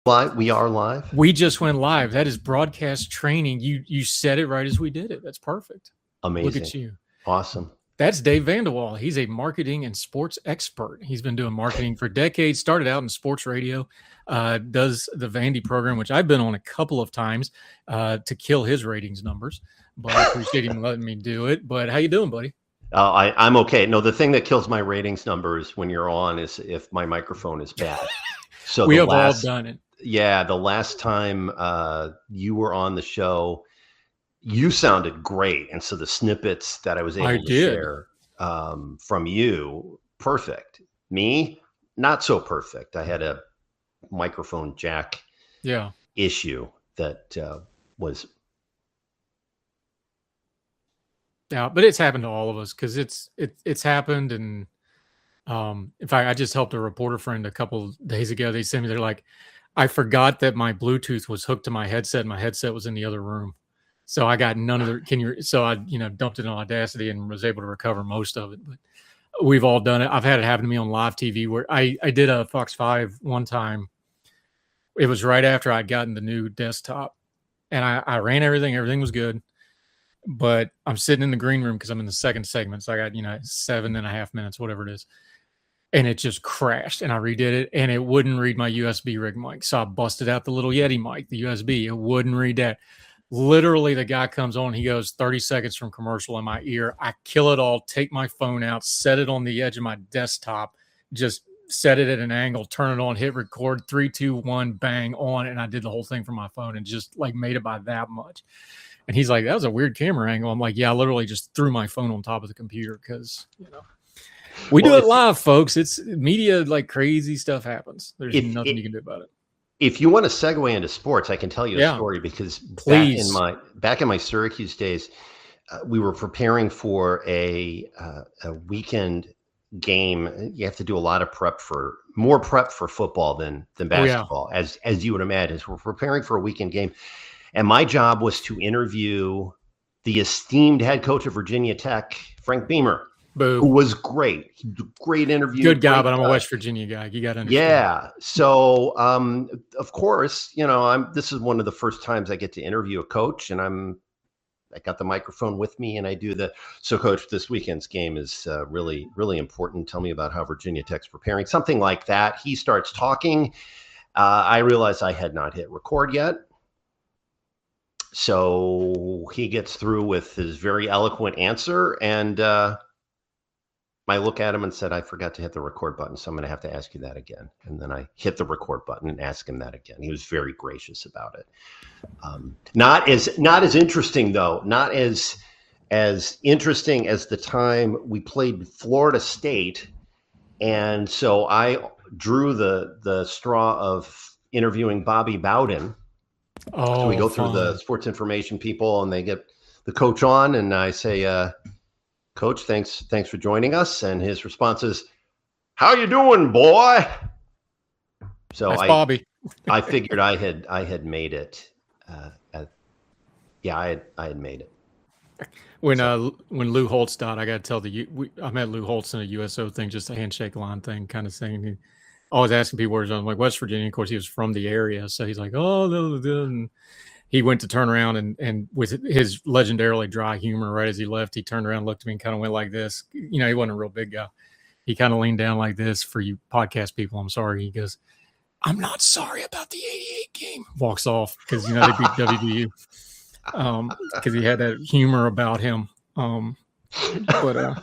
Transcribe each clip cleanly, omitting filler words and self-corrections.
Live. We are live. We just went live. That is broadcast training. You said it right as we did it. That's perfect. Amazing. Look at you. Awesome. That's Dave Van de Walle. He's a marketing and sports expert. He's been doing marketing for decades, started out in sports radio, does the Vandy program, which I've been on a couple of times to kill his ratings numbers. But I appreciate him letting me do it. But how you doing, buddy? I'm okay. No, the thing that kills my ratings numbers when you're on is if my microphone is bad. So we have all done it. Yeah, the last time you were on the show, you sounded great, and so the snippets that I was able to share from you, perfect. Me, not so perfect. I had a microphone jack issue that was. Yeah, but it's happened to all of us because it's happened, and in fact, I just helped a reporter friend a couple of days ago. They sent me, they're like, I forgot that my Bluetooth was hooked to my headset. My headset was in the other room. So I got none of the, so I, dumped it on Audacity and was able to recover most of it. But we've all done it. I've had it happen to me on live TV where I did a Fox 5 one time. It was right after I'd gotten the new desktop and I ran everything. Everything was good. But I'm sitting in the green room because I'm in the second segment. So I got, 7.5 minutes, whatever it is. And it just crashed and I redid it and it wouldn't read my USB rig mic. So I busted out the little Yeti mic, the USB. It wouldn't read that. Literally, the guy comes on. He goes 30 seconds from commercial in my ear. I kill it all, take my phone out, set it on the edge of my desktop, just set it at an angle, turn it on, hit record, 3, 2, 1, bang, on. And I did the whole thing from my phone and just made it by that much. And he's like, that was a weird camera angle. I'm like, yeah, I literally just threw my phone on top of the computer because, we do it live, folks. It's media, crazy stuff happens. There's nothing you can do about it. If you want to segue into sports, I can tell you a story because back in my Syracuse days, we were preparing for a weekend game. You have to do a lot of more prep for football than basketball, as you would imagine. So we're preparing for a weekend game. And my job was to interview the esteemed head coach of Virginia Tech, Frank Beamer. Boo. Who was great. Great interview. Good guy, but I'm a West Virginia guy. You got to understand. Yeah. So, of course, this is one of the first times I get to interview a coach, and I got the microphone with me, and I do so coach, this weekend's game is really, really important. Tell me about how Virginia Tech's preparing. Something like that. He starts talking. I realize I had not hit record yet. So he gets through with his very eloquent answer, and I look at him and said, I forgot to hit the record button, so I'm going to have to ask you that again. And then I hit the record button and asked him that again. He was very gracious about it. Not as interesting, though. Not as interesting as the time we played Florida State. And so I drew the straw of interviewing Bobby Bowden. Oh, so we go through the sports information people, and they get the coach on, and I say, Coach, thanks for joining us. And his response is, how you doing, boy? So that's Bobby. I figured I had made it. I had made it. When Lou Holtz died, I got to tell I met Lou Holtz in a USO thing, just a handshake line thing, kind of thing. He always asking people where he's from. I'm like, West Virginia. Of course, he was from the area, so he's like, oh no. And he went to turn around and with his legendarily dry humor, right as he left, he turned around, looked at me, and kind of went like this. He wasn't a real big guy. He kind of leaned down like this. For you podcast people, I'm sorry. He goes, I'm not sorry about the 88 game. Walks off because, they beat WVU because he had that humor about him. But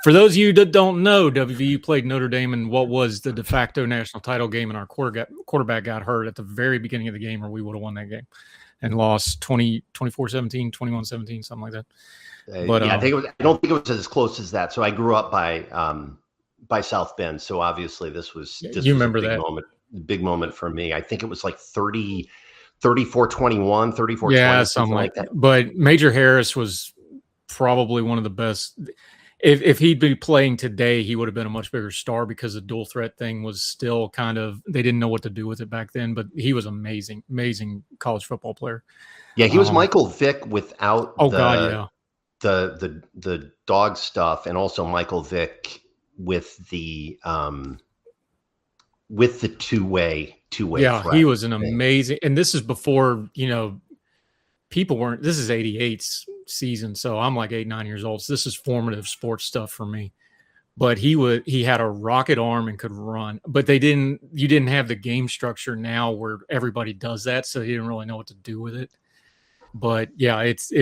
for those of you that don't know, WVU played Notre Dame in what was the de facto national title game, and our quarterback got hurt at the very beginning of the game, or we would have won that game. And lost 24-17, 21-17, something like that. But I don't think it was as close as that. So I grew up by South Bend. So obviously this was remember a big moment for me. I think it was like 34-21, 34-20. Yeah, something like that. But Major Harris was probably one of the best. If he'd be playing today, he would have been a much bigger star because the dual threat thing was still they didn't know what to do with it back then, but he was amazing college football player. Yeah, he was Michael Vick without the dog stuff, and also Michael Vick with the two-way two-way Yeah, threat he was an thing. amazing, and this is before, people weren't, this is 88's season. So I'm like 8, 9 years old. So this is formative sports stuff for me. But he had a rocket arm and could run, but you didn't have the game structure now where everybody does that. So he didn't really know what to do with it. But yeah, it's,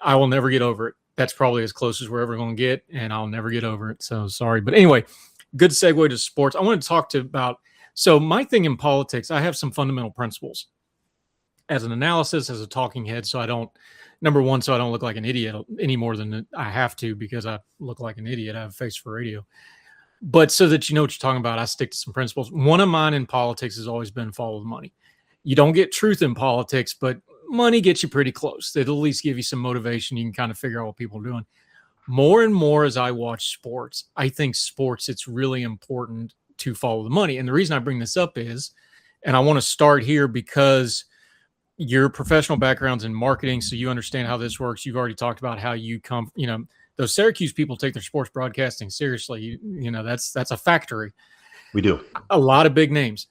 I will never get over it. That's probably as close as we're ever going to get. And I'll never get over it. So sorry. But anyway, good segue to sports. I want to talk about, so my thing in politics, I have some fundamental principles as an analysis, as a talking head. So I don't, number one, so I don't look like an idiot any more than I have to, because I look like an idiot. I have a face for radio. But so that you know what you're talking about, I stick to some principles. One of mine in politics has always been follow the money. You don't get truth in politics, but money gets you pretty close. It'll at least give you some motivation. You can kind of figure out what people are doing. More and more as I watch sports, I think sports, it's really important to follow the money. And the reason I bring this up is, and I want to start here because your professional background's in marketing, so you understand how this works. You've already talked about how you come, those Syracuse people take their sports broadcasting seriously. That's a factory. We do. A lot of big names.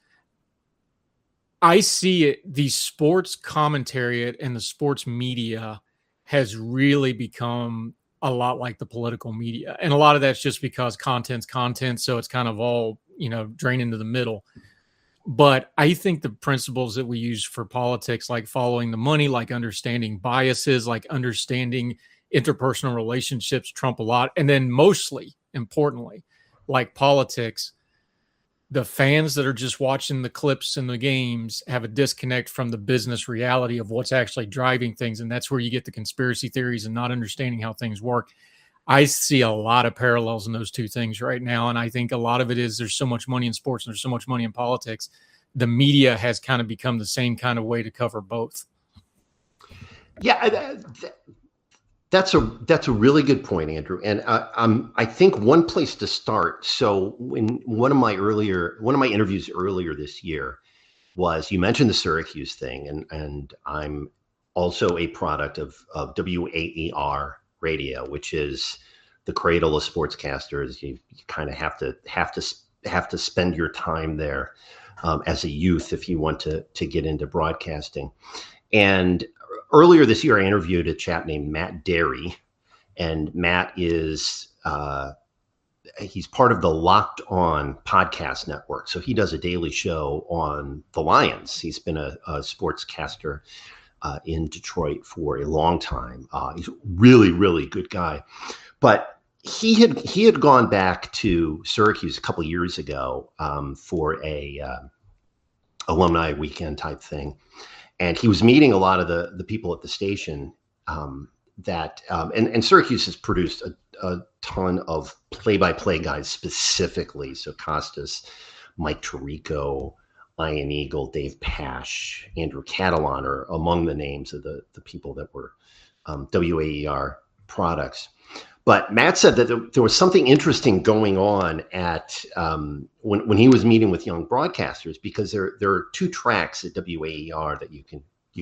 I see it, the sports commentary and the sports media has really become a lot like the political media. And a lot of that's just because content's content. So it's kind of all, drain into the middle. But I think the principles that we use for politics, like following the money, like understanding biases, like understanding interpersonal relationships, trump a lot. And then mostly importantly, like politics, the fans that are just watching the clips and the games have a disconnect from the business reality of what's actually driving things. And that's where you get the conspiracy theories and not understanding how things work. I see a lot of parallels in those two things right now. And I think a lot of it is there's so much money in sports and there's so much money in politics. The media has kind of become the same kind of way to cover both. Yeah, that's a really good point, Andrew. And I think one place to start. So in one of my interviews earlier this year was, you mentioned the Syracuse thing, and I'm also a product of WAER radio, which is the cradle of sportscasters. You kind of have to spend your time there as a youth if you want to get into broadcasting. And earlier this year, I interviewed a chap named Matt Derry, and Matt is he's part of the Locked On podcast network. So he does a daily show on the Lions. He's been a sportscaster in Detroit for a long time. He's a really, really good guy. But he had gone back to Syracuse a couple of years ago for a alumni weekend type thing. And he was meeting a lot of the people at the station and Syracuse has produced a ton of play-by-play guys specifically. So Costas, Mike Tirico, Ian Eagle, Dave Pash, Andrew Catalan are among the names of the people that were WAER products. But Matt said that there was something interesting going on at when he was meeting with young broadcasters, because there are two tracks at WAER that you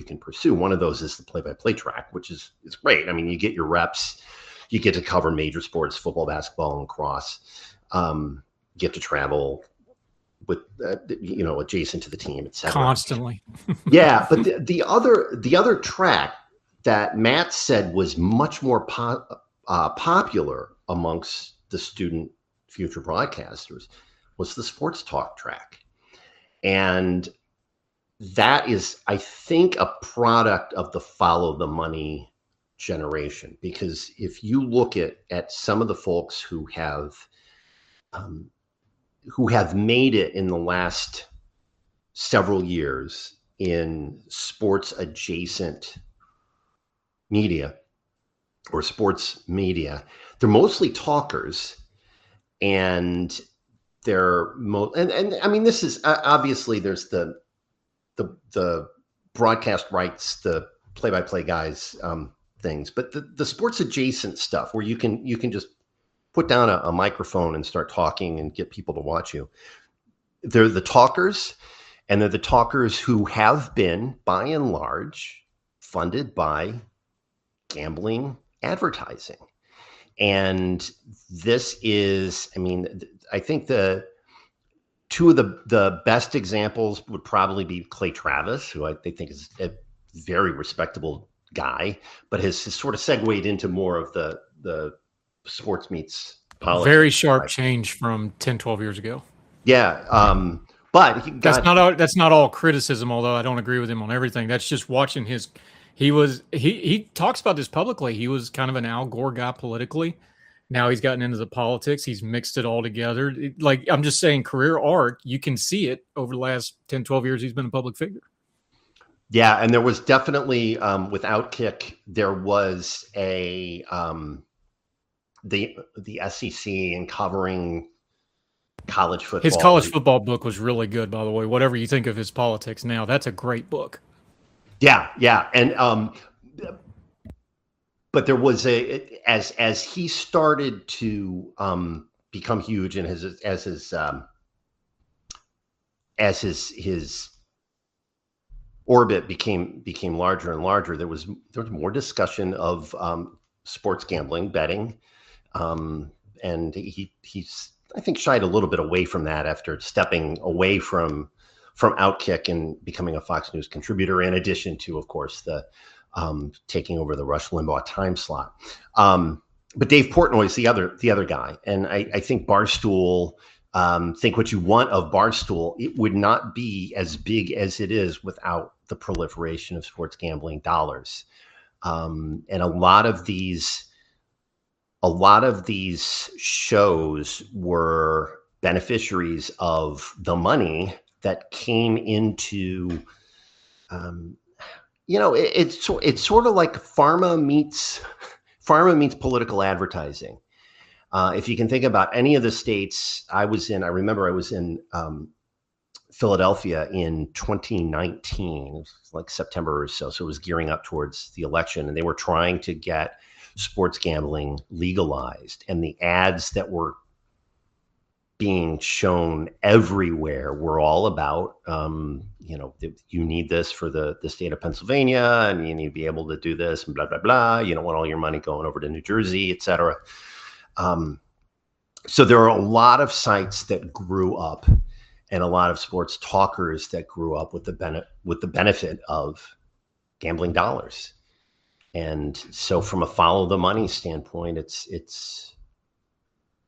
can pursue. One of those is the play-by-play track, which is great. I mean, you get your reps, you get to cover major sports, football, basketball, and lacrosse. Get to travel with adjacent to the team, etc. Constantly. Yeah, but the other track that Matt said was much more popular amongst the student future broadcasters was the sports talk track. And that is, I think, a product of the follow the money generation. Because if you look at some of the folks who have made it in the last several years in sports adjacent media or sports media, they're mostly talkers, and they're and I mean, this is obviously there's the broadcast rights, the play-by-play guys things, but the sports adjacent stuff where you can just put down a microphone and start talking and get people to watch you. They're the talkers, and they're the talkers who have been, by and large, funded by gambling advertising. And this is, I mean, I think two of the best examples would probably be Clay Travis, who I think is a very respectable guy, but has sort of segued into more of the sports meets politics. Very sharp change from 10, 12 years ago. Yeah. But that's not all criticism, although I don't agree with him on everything. That's just watching he talks about this publicly. He was kind of an Al Gore guy politically. Now he's gotten into the politics. He's mixed it all together. Like, I'm just saying, career arc, you can see it over the last 10, 12 years he's been a public figure. Yeah, and there was definitely, with Outkick, there was the SEC and covering college football. His college football book was really good, by the way. Whatever you think of his politics now, that's a great book. Yeah. And but there was as he started to become huge, and as his orbit became larger and larger, there was more discussion of sports gambling, betting, and he's I think shied a little bit away from that after stepping away from Outkick and becoming a Fox News contributor, in addition to, of course, the taking over the Rush Limbaugh time slot. But Dave Portnoy is the other guy, and I think Barstool. Think what you want of Barstool. It would not be as big as it is without the proliferation of sports gambling dollars, and a lot of these shows were beneficiaries of the money that came into. It's sort of like pharma meets political advertising. If you can think about any of the states I remember I was in Philadelphia in 2019, like September or so. So it was gearing up towards the election, and they were trying to get sports gambling legalized. And the ads that were being shown everywhere were all about, you need this for the state of Pennsylvania, and you need to be able to do this, and blah, blah, blah. You don't want all your money going over to New Jersey, et cetera. So there are a lot of sites that grew up, and a lot of sports talkers that grew up with the benefit of gambling dollars. And so from a follow the money standpoint, it's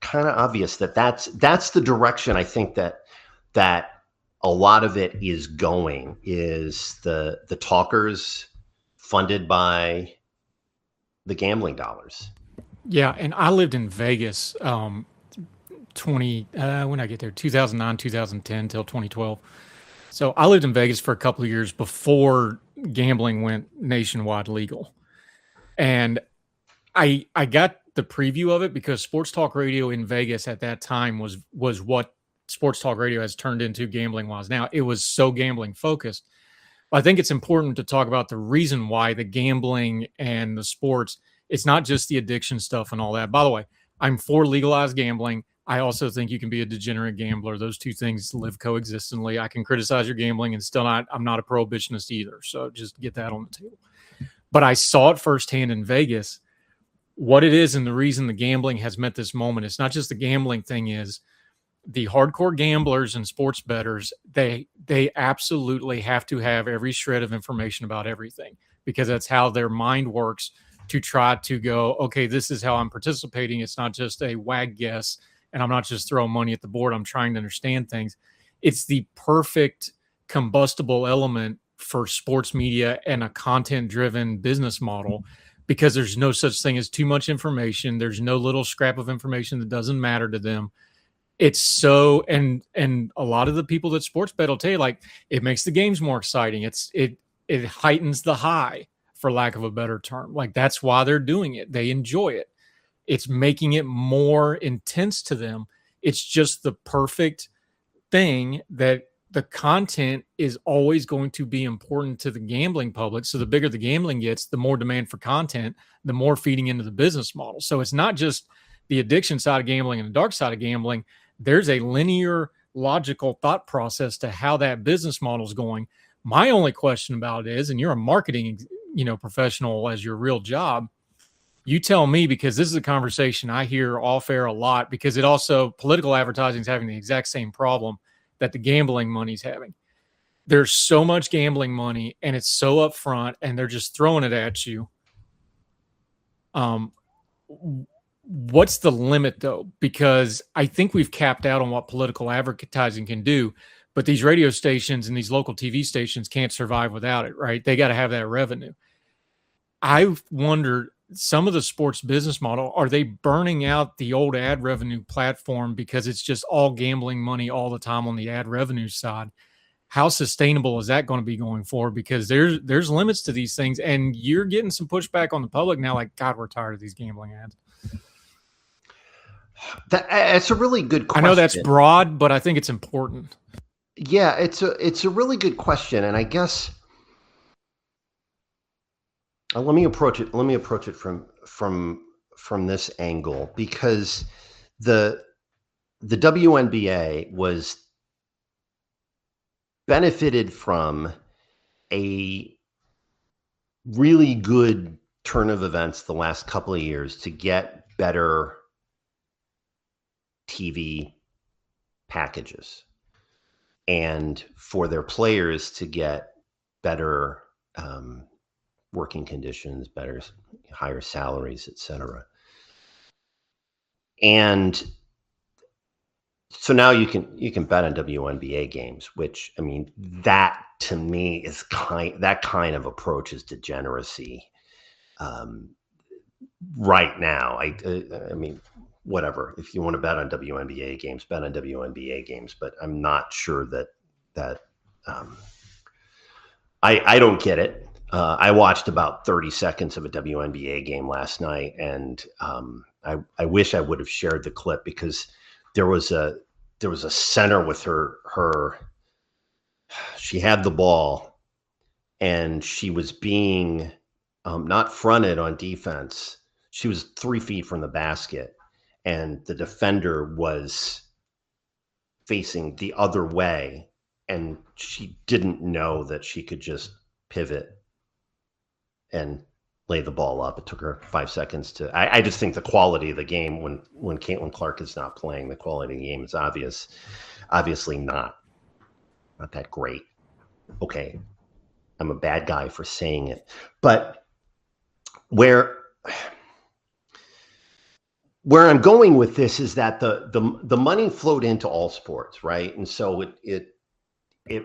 kind of obvious that's the direction I think that a lot of it is going, is the talkers funded by the gambling dollars. Yeah, and I lived in Vegas when I get there, 2009, 2010 till 2012. So I lived in Vegas for a couple of years before gambling went nationwide legal. And I got the preview of it because sports talk radio in Vegas at that time was what sports talk radio has turned into gambling wise. Now, it was so gambling focused. I think it's important to talk about the reason why the gambling and the sports, it's not just the addiction stuff and all that. By the way, I'm for legalized gambling. I also think you can be a degenerate gambler. Those two things live coexistently. I can criticize your gambling and I'm not a prohibitionist either. So just get that on the table. But I saw it firsthand in Vegas, what it is and the reason the gambling has met this moment. It's not just the gambling thing, is the hardcore gamblers and sports bettors, they absolutely have to have every shred of information about everything, because that's how their mind works to try to go, okay, this is how I'm participating. It's not just a wag guess, and I'm not just throwing money at the board. I'm trying to understand things. It's the perfect combustible element for sports media and a content-driven business model, because there's no such thing as too much information. There's no little scrap of information that doesn't matter to them. It's so, and a lot of the people that sports bet will tell you, like, it makes the games more exciting. It heightens the high, for lack of a better term. Like, that's why they're doing it. They enjoy it. It's making it more intense to them. It's just the perfect thing that the content is always going to be important to the gambling public. So the bigger the gambling gets, the more demand for content, the more feeding into the business model. So it's not just the addiction side of gambling and the dark side of gambling. There's a linear, logical thought process to how that business model is going. My only question about it is, and you're a marketing, professional as your real job, you tell me, because this is a conversation I hear off air a lot, because it also, political advertising is having the exact same problem. that the gambling money's having. There's so much gambling money and it's so upfront and they're just throwing it at you. What's the limit though? Because I think we've capped out on what political advertising can do, but these radio stations and these local TV stations can't survive without it, right? They got to have that revenue. I wonder, some of the sports business model, are they burning out the old ad revenue platform because it's just all gambling money all the time on the ad revenue side? How sustainable is that going to be going forward? Because there's limits to these things, and you're getting some pushback on the public now. Like, God, we're tired of these gambling ads. That's a really good question. I know that's broad, but I think it's important. Yeah, it's a really good question, and I guess let me approach it from this angle, because the WNBA was benefited from a really good turn of events the last couple of years to get better TV packages and for their players to get better working conditions, higher salaries, etc. And so now you can bet on WNBA games, which, I mean, that to me is that kind of approach is degeneracy. Right now, I mean, whatever. If you want to bet on WNBA games, bet on WNBA games. But I'm not sure that I don't get it. I watched about 30 seconds of a WNBA game last night, and I wish I would have shared the clip, because there was a center with her. She had the ball, and she was being not fronted on defense. She was 3 feet from the basket, and the defender was facing the other way, and she didn't know that she could just pivot and lay the ball up. It took her 5 seconds to. I just think the quality of the game when Caitlin Clark is not playing, the quality of the game is obviously not that great. Okay, I'm a bad guy for saying it, but where I'm going with this is that the money flowed into all sports, right? And so it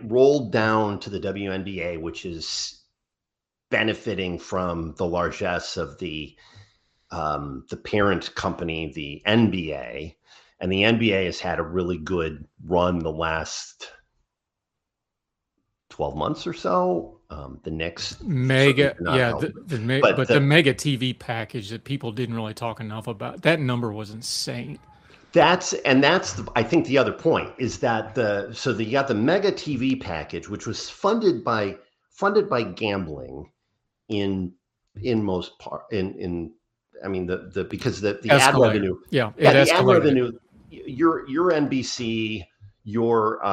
rolled down to the WNBA, which is benefiting from the largesse of the parent company, the NBA, and the NBA has had a really good run the last 12 months or so. The Knicks mega, yeah, the mega TV package that people didn't really talk enough about. That number was insane. That's I think the other point is that you got the mega TV package, which was funded by gambling in most part because the ad revenue, the ad revenue, your NBC, your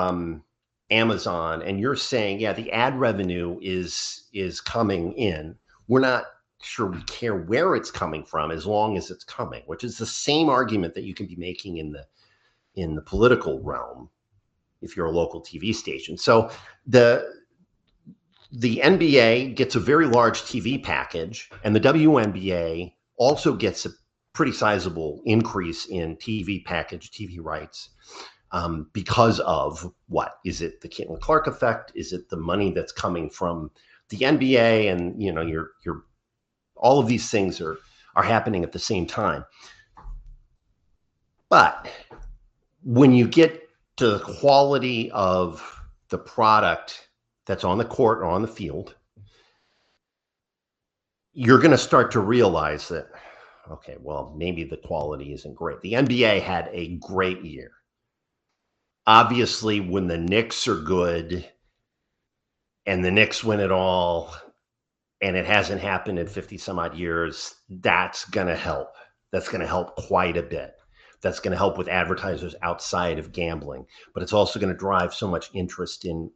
Amazon, and you're saying, yeah, the ad revenue is coming in. We're not sure we care where it's coming from as long as it's coming, which is the same argument that you can be making in the political realm if you're a local TV station. So the NBA gets a very large TV package, and the WNBA also gets a pretty sizable increase in TV package, TV rights. Because of what? Is it the Caitlin Clark effect? Is it the money that's coming from the NBA? And you're all of these things are happening at the same time. But when you get to the quality of the product that's on the court or on the field, you're going to start to realize that, okay, well, maybe the quality isn't great. The NBA had a great year. Obviously, when the Knicks are good and the Knicks win it all, and it hasn't happened in 50 some odd years, that's going to help. That's going to help quite a bit. That's going to help with advertisers outside of gambling, but it's also going to drive so much interest in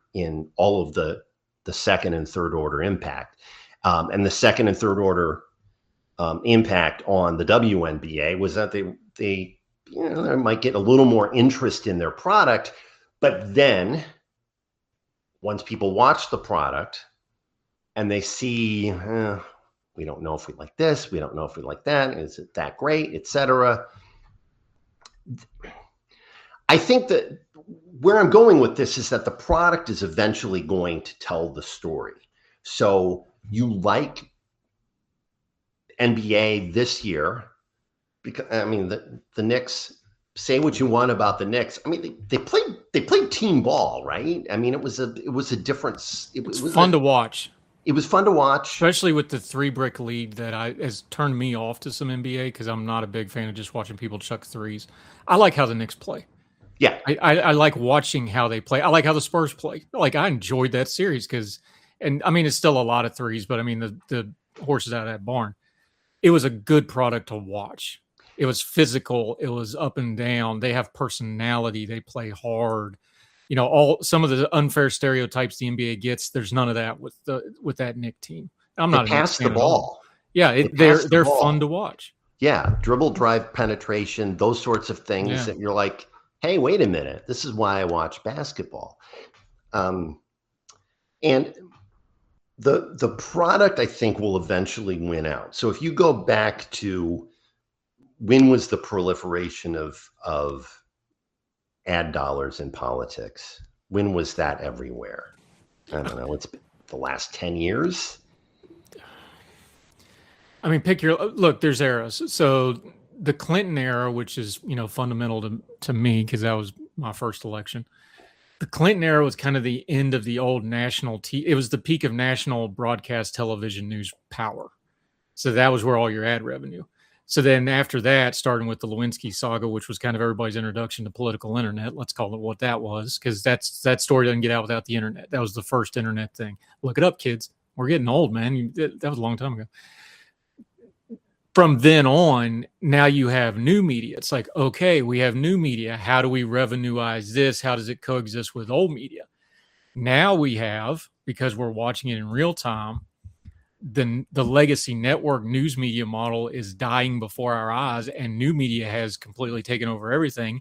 all of the second and third order impact. And the second and third order impact on the WNBA was that they might get a little more interest in their product, But then once people watch the product and they see, we don't know if we like this, we don't know if we like that, is it that great, etc. I think that where I'm going with this is that the product is eventually going to tell the story. So you like NBA this year, because I mean the Knicks, say what you want about the Knicks. I mean they played team ball, right? I mean it was a difference. It was fun to watch. It was fun to watch, especially with the 3-brick lead that has turned me off to some NBA because I'm not a big fan of just watching people chuck threes. I like how the Knicks play. Yeah, I like watching how they play. I like how the Spurs play. Like I enjoyed that series because, and I mean it's still a lot of threes, but I mean the horses out of that barn. It was a good product to watch. It was physical. It was up and down. They have personality. They play hard. You know, some of the unfair stereotypes the NBA gets. There's none of that with that Knick team. I'm not pass the ball. Yeah, they're fun to watch. Yeah, dribble, drive, penetration, those sorts of things that you're like, hey, wait a minute, this is why I watch basketball. And the product, I think, will eventually win out. So if you go back to when was the proliferation of ad dollars in politics? When was that everywhere? I don't know. It's been the last 10 years. I mean, look, there's eras. So the Clinton era, which is, fundamental to me because that was my first election. The Clinton era was kind of the end of the old national it was the peak of national broadcast television news power. So that was where all your ad revenue. So then after that, starting with the Lewinsky saga, which was kind of everybody's introduction to political internet, let's call it what that was, because that story doesn't get out without the internet. That was the first internet thing. Look it up, kids. We're getting old, man. That was a long time ago. From then on, now you have new media. It's like, okay, we have new media. How do we revenueize this? How does it coexist with old media? Now we have, because we're watching it in real time, the legacy network news media model is dying before our eyes, and new media has completely taken over everything,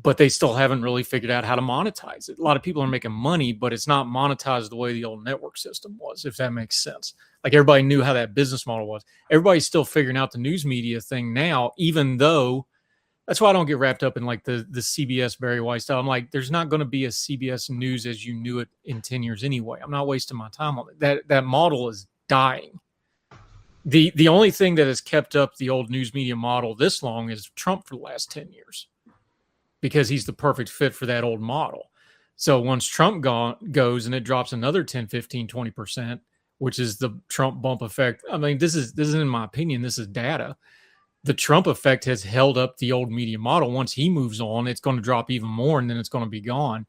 but they still haven't really figured out how to monetize it. A lot of people are making money, but it's not monetized the way the old network system was, if that makes sense. Like everybody knew how that business model was. Everybody's still figuring out the news media thing now, even though that's why I don't get wrapped up in like the CBS Barry White style. I'm like, there's not going to be a CBS News as you knew it in 10 years anyway. I'm not wasting my time on it. That model is dying. The only thing that has kept up the old news media model this long is Trump for the last 10 years because he's the perfect fit for that old model. So once Trump goes and it drops another 10, 15, 20%, which is the Trump bump effect. I mean, this isn't in my opinion, this is data. The Trump effect has held up the old media model. Once he moves on, it's going to drop even more and then it's going to be gone.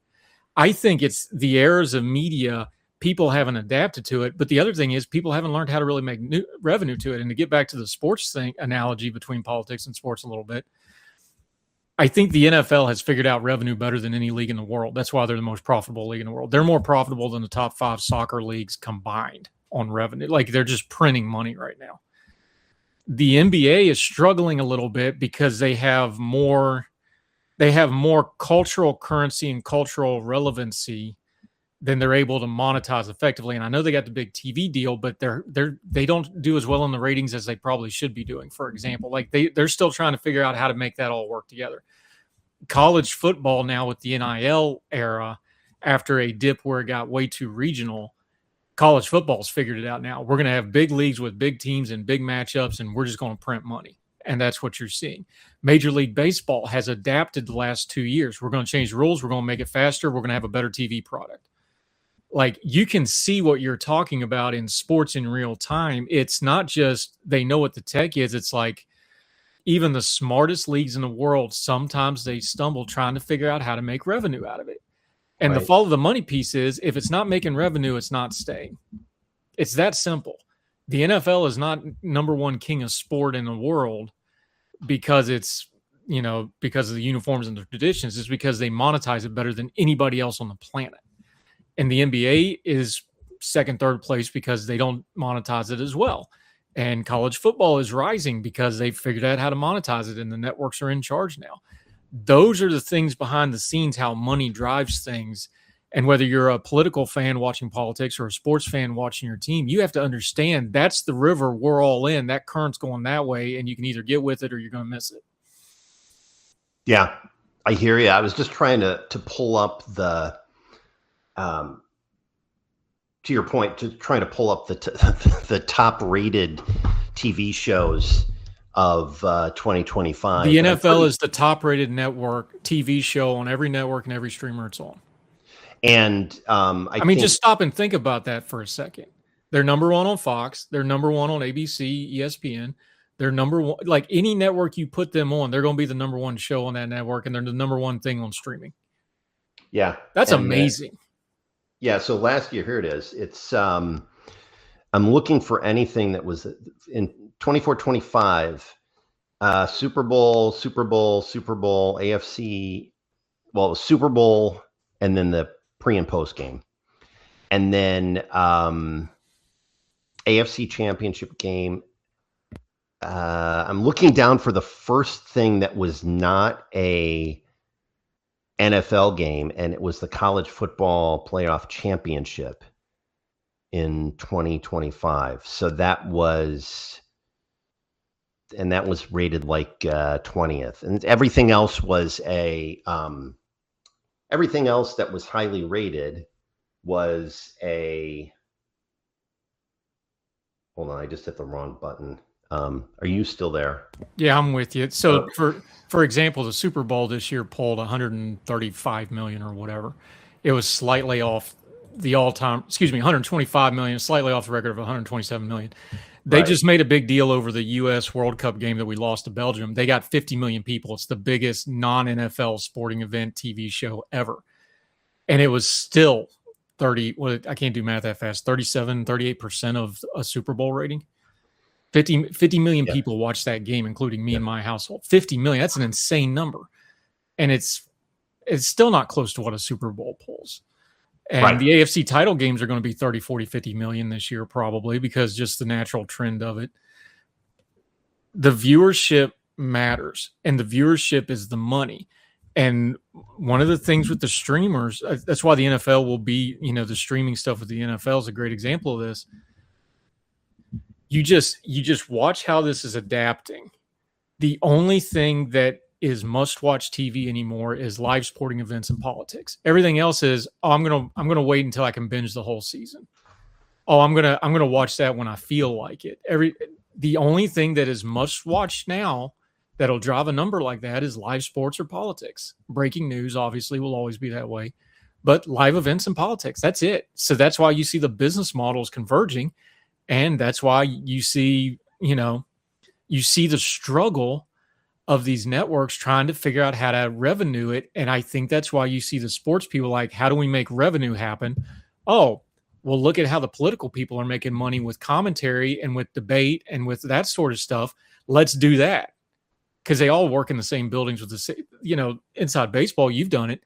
I think it's the eras of media. People haven't adapted to it. But the other thing is people haven't learned how to really make new revenue to it. And to get back to the sports thing analogy between politics and sports a little bit, I think the NFL has figured out revenue better than any league in the world. That's why they're the most profitable league in the world. They're more profitable than the top 5 soccer leagues combined on revenue. Like they're just printing money right now. The NBA is struggling a little bit because they have more cultural currency and cultural relevancy than they're able to monetize effectively. And I know they got the big TV deal, but they don't do as well in the ratings as they probably should be doing. For example, like they're still trying to figure out how to make that all work together. College football now with the NIL era, after a dip where it got way too regional, college football's figured it out now. We're going to have big leagues with big teams and big matchups, and we're just going to print money. And that's what you're seeing. Major League Baseball has adapted the last 2 years. We're going to change the rules. We're going to make it faster. We're going to have a better TV product. Like you can see what you're talking about in sports in real time. It's not just they know what the tech is. It's like even the smartest leagues in the world, sometimes they stumble trying to figure out how to make revenue out of it. And the follow the money piece is if it's not making revenue, it's not staying. It's that simple. The NFL is not number one king of sport in the world because it's, because of the uniforms and the traditions. It's because they monetize it better than anybody else on the planet. And the NBA is second, third place because they don't monetize it as well. And college football is rising because they've figured out how to monetize it and the networks are in charge now. Those are the things behind the scenes, how money drives things. And whether you're a political fan watching politics or a sports fan watching your team, you have to understand that's the river we're all in. That current's going that way, and you can either get with it or you're going to miss it. Yeah, I hear you. I was just trying to pull up the, to your point, to trying to pull up the top rated TV shows of 2025. The NFL is the top rated network TV show on every network and every streamer it's on. And I mean, just stop and think about that for a second. They're number one on Fox. They're number one on ABC, ESPN. They're number one. Like any network you put them on, they're going to be the number one show on that network, and they're the number one thing on streaming. Yeah, that's amazing. Yeah. So last year, here it is. It's I'm looking for anything that was in 24-25, Super Bowl, AFC. Well, it was Super Bowl, and then the pre and post game, and then AFC Championship game. I'm looking down for the first thing that was not a NFL game, and it was the College Football Playoff Championship in 2025. So that was rated like 20th, and everything else was everything else that was highly rated was a. Hold on, I just hit the wrong button. Are you still there? Yeah, I'm with you. So for example, the Super Bowl this year pulled 135 million or whatever. It was slightly off the all-time, 125 million, slightly off the record of 127 million. They just made a big deal over the U.S. World Cup game that we lost to Belgium. They got 50 million people. It's the biggest non-NFL sporting event TV show ever. And it was still 30, well, I can't do math that fast, 38% of a Super Bowl rating. 50 million people watched that game, including me and my household. 50 million, that's an insane number. And it's still not close to what a Super Bowl pulls. And the AFC title games are going to be 30, 40, 50 million this year probably because just the natural trend of it. The viewership matters, and the viewership is the money. And one of the things with the streamers, that's why the NFL will be, the streaming stuff with the NFL is a great example of this. You just watch how this is adapting. The only thing that is must-watch TV anymore is live sporting events and politics. Everything else is, I'm gonna wait until I can binge the whole season. I'm gonna watch that when I feel like it. The only thing that is must-watch now that'll drive a number like that is live sports or politics. Breaking news obviously will always be that way, but live events and politics, that's it. So that's why you see the business models converging, and that's why you see the struggle of these networks trying to figure out how to revenue it. And I think that's why you see the sports people like, how do we make revenue happen? Oh, well, look at how the political people are making money with commentary and with debate and with that sort of stuff. Let's do that. Because they all work in the same buildings with the, inside baseball, you've done it.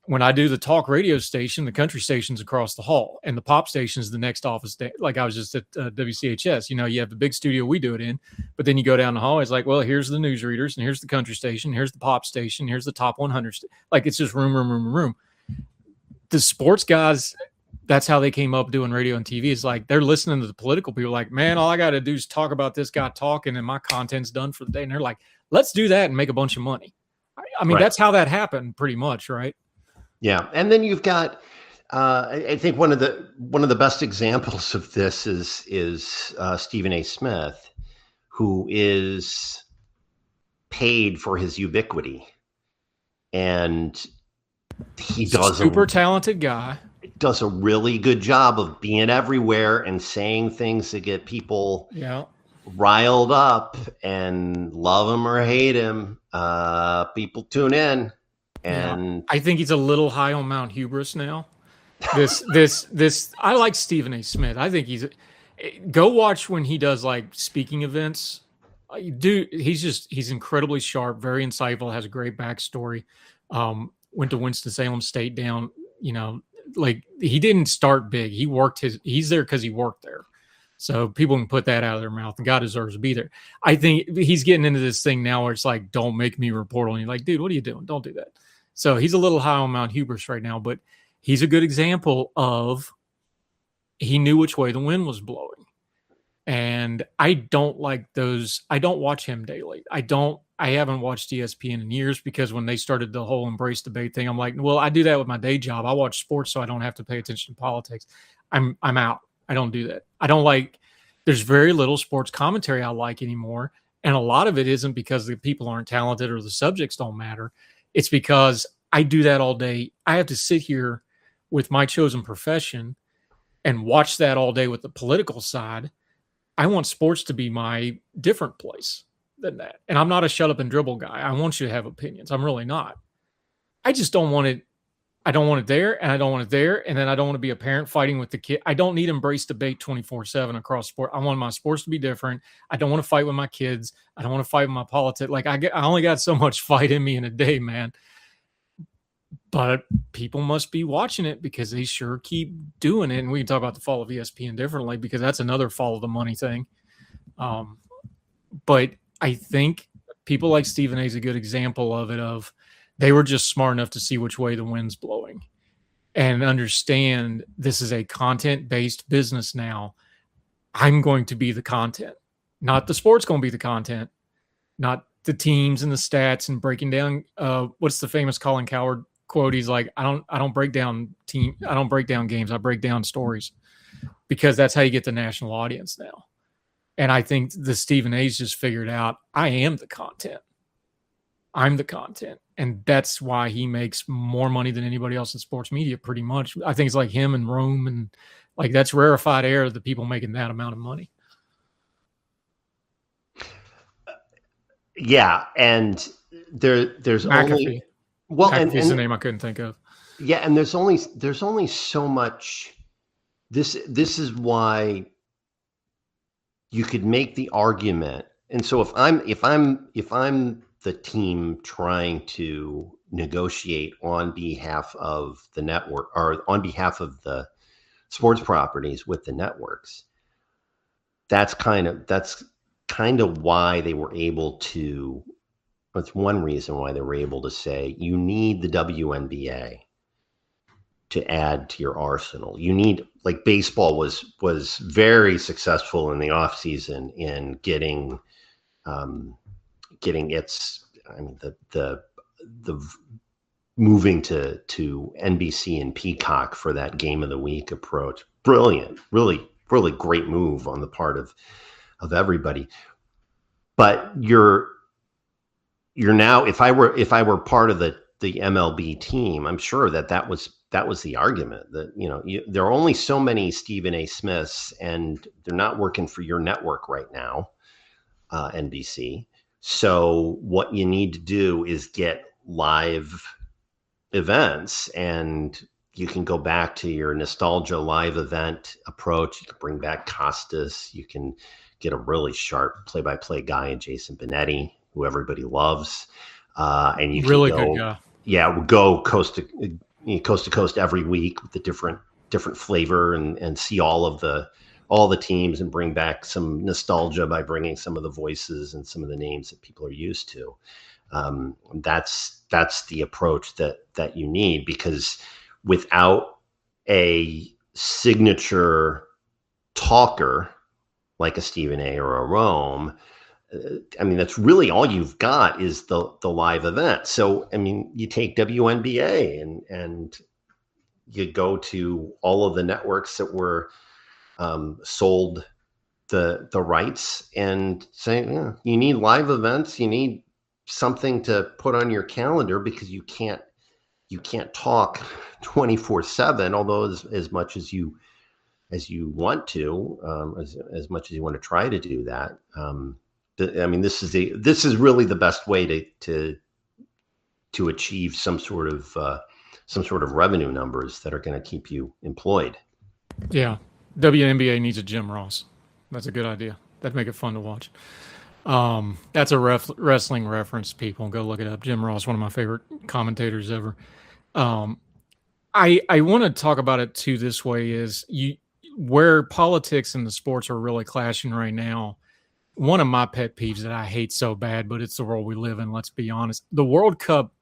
When I do the talk radio station, the country station's across the hall, and the pop station's the next office. Like I was just at WCHS. You have the big studio we do it in, but then you go down the hall. It's like, well, here's the newsreaders, and here's the country station, here's the pop station, here's the top 100. Like it's just room. The sports guys, that's how they came up doing radio and TV. It's like they're listening to the political people. Like, man, all I got to do is talk about this guy talking, and my content's done for the day. And they're like, let's do that and make a bunch of money. I mean, That's how that happened, pretty much, right? Yeah, and then you've got, I think one of the best examples of this is Stephen A. Smith, who is paid for his ubiquity, and he does super talented guy. Does a really good job of being everywhere and saying things that get people riled up, and love him or hate him, people tune in. And I think he's a little high on Mount Hubris now. This I like Stephen A. Smith. I think go watch when he does like speaking events. He's incredibly sharp, very insightful, has a great backstory. Went to Winston-Salem State down, like he didn't start big. He's there because he worked there. So people can put that out of their mouth. The guy deserves to be there. I think he's getting into this thing now where it's like, don't make me report on you. Like, dude, what are you doing? Don't do that. So he's a little high on Mount hubris right now, but he's a good example of he knew which way the wind was blowing. And I don't like those. I don't watch him daily. I haven't watched ESPN in years because when they started the whole embrace debate thing, I'm like, well, I do that with my day job. I watch sports so I don't have to pay attention to politics. I'm out. I don't do that. I don't like, there's very little sports commentary I like anymore. And a lot of it isn't because the people aren't talented or the subjects don't matter. It's because I do that all day. I have to sit here with my chosen profession and watch that all day with the political side. I want sports to be my different place than that. And I'm not a shut up and dribble guy. I want you to have opinions. I'm really not. I just don't want it. I don't want it there, and I don't want it there, and then I don't want to be a parent fighting with the kid. I don't need embrace debate 24/7 across sport. I want my sports to be different. I don't want to fight with my kids. I don't want to fight with my politics. Like I only got so much fight in me in a day, man. But people must be watching it because they sure keep doing it. And we can talk about the fall of ESPN differently because that's another follow the money thing. But I think people like Stephen A is a good example of it. Of they were just smart enough to see which way the wind's blowing and understand this is a content-based business now. I'm going to be the content, not the sport's going to be the content, not the teams and the stats and breaking down. What's the famous Colin Cowherd quote? He's like, I don't break down games. I break down stories because that's how you get the national audience now. And I think the Stephen A's just figured out I am the content. I'm the content. And that's why he makes more money than anybody else in sports media, pretty much. I think it's like him and Rome, and like that's rarefied air, the people making that amount of money. Yeah, and there's McAfee. Well, McAfee's the name I couldn't think of. Yeah, and there's only so much. This is why you could make the argument. And so if I'm the team trying to negotiate on behalf of the network or on behalf of the sports properties with the networks, that's kind of why they were able to. That's one reason why they were able to say you need the WNBA to add to your arsenal. You need, like, baseball was very successful in the offseason in getting its, I mean, the moving to NBC and Peacock for that game of the week approach. Brilliant, really great move on the part of everybody. But you're now, if I were part of the MLB team, I'm sure that was the argument that, there are only so many Stephen A. Smiths and they're not working for your network right now, NBC. So what you need to do is get live events, and you can go back to your nostalgia live event approach. You can bring back Costas. You can get a really sharp play-by-play guy in Jason Benetti, who everybody loves. And you can really good guy. Yeah, we'll go coast to coast every week with the different flavor and see all the teams and bring back some nostalgia by bringing some of the voices and some of the names that people are used to. That's the approach that you need, because without a signature talker like a Stephen A. or a Rome, I mean, that's really all you've got is the live event. So, I mean, you take WNBA and you go to all of the networks that were sold the rights and say, you need live events. You need something to put on your calendar, because you can't talk 24/7, although as much as you want to, as much as you want to try to do that. I mean, this is really the best way to achieve some sort of revenue numbers that are going to keep you employed. Yeah, WNBA needs a Jim Ross. That's a good idea. That'd make it fun to watch. That's a wrestling reference. People go look it up. Jim Ross, one of my favorite commentators ever. I want to talk about it too this way: is where politics and the sports are really clashing right now. One of my pet peeves that I hate so bad, but it's the world we live in. Let's be honest. The World Cup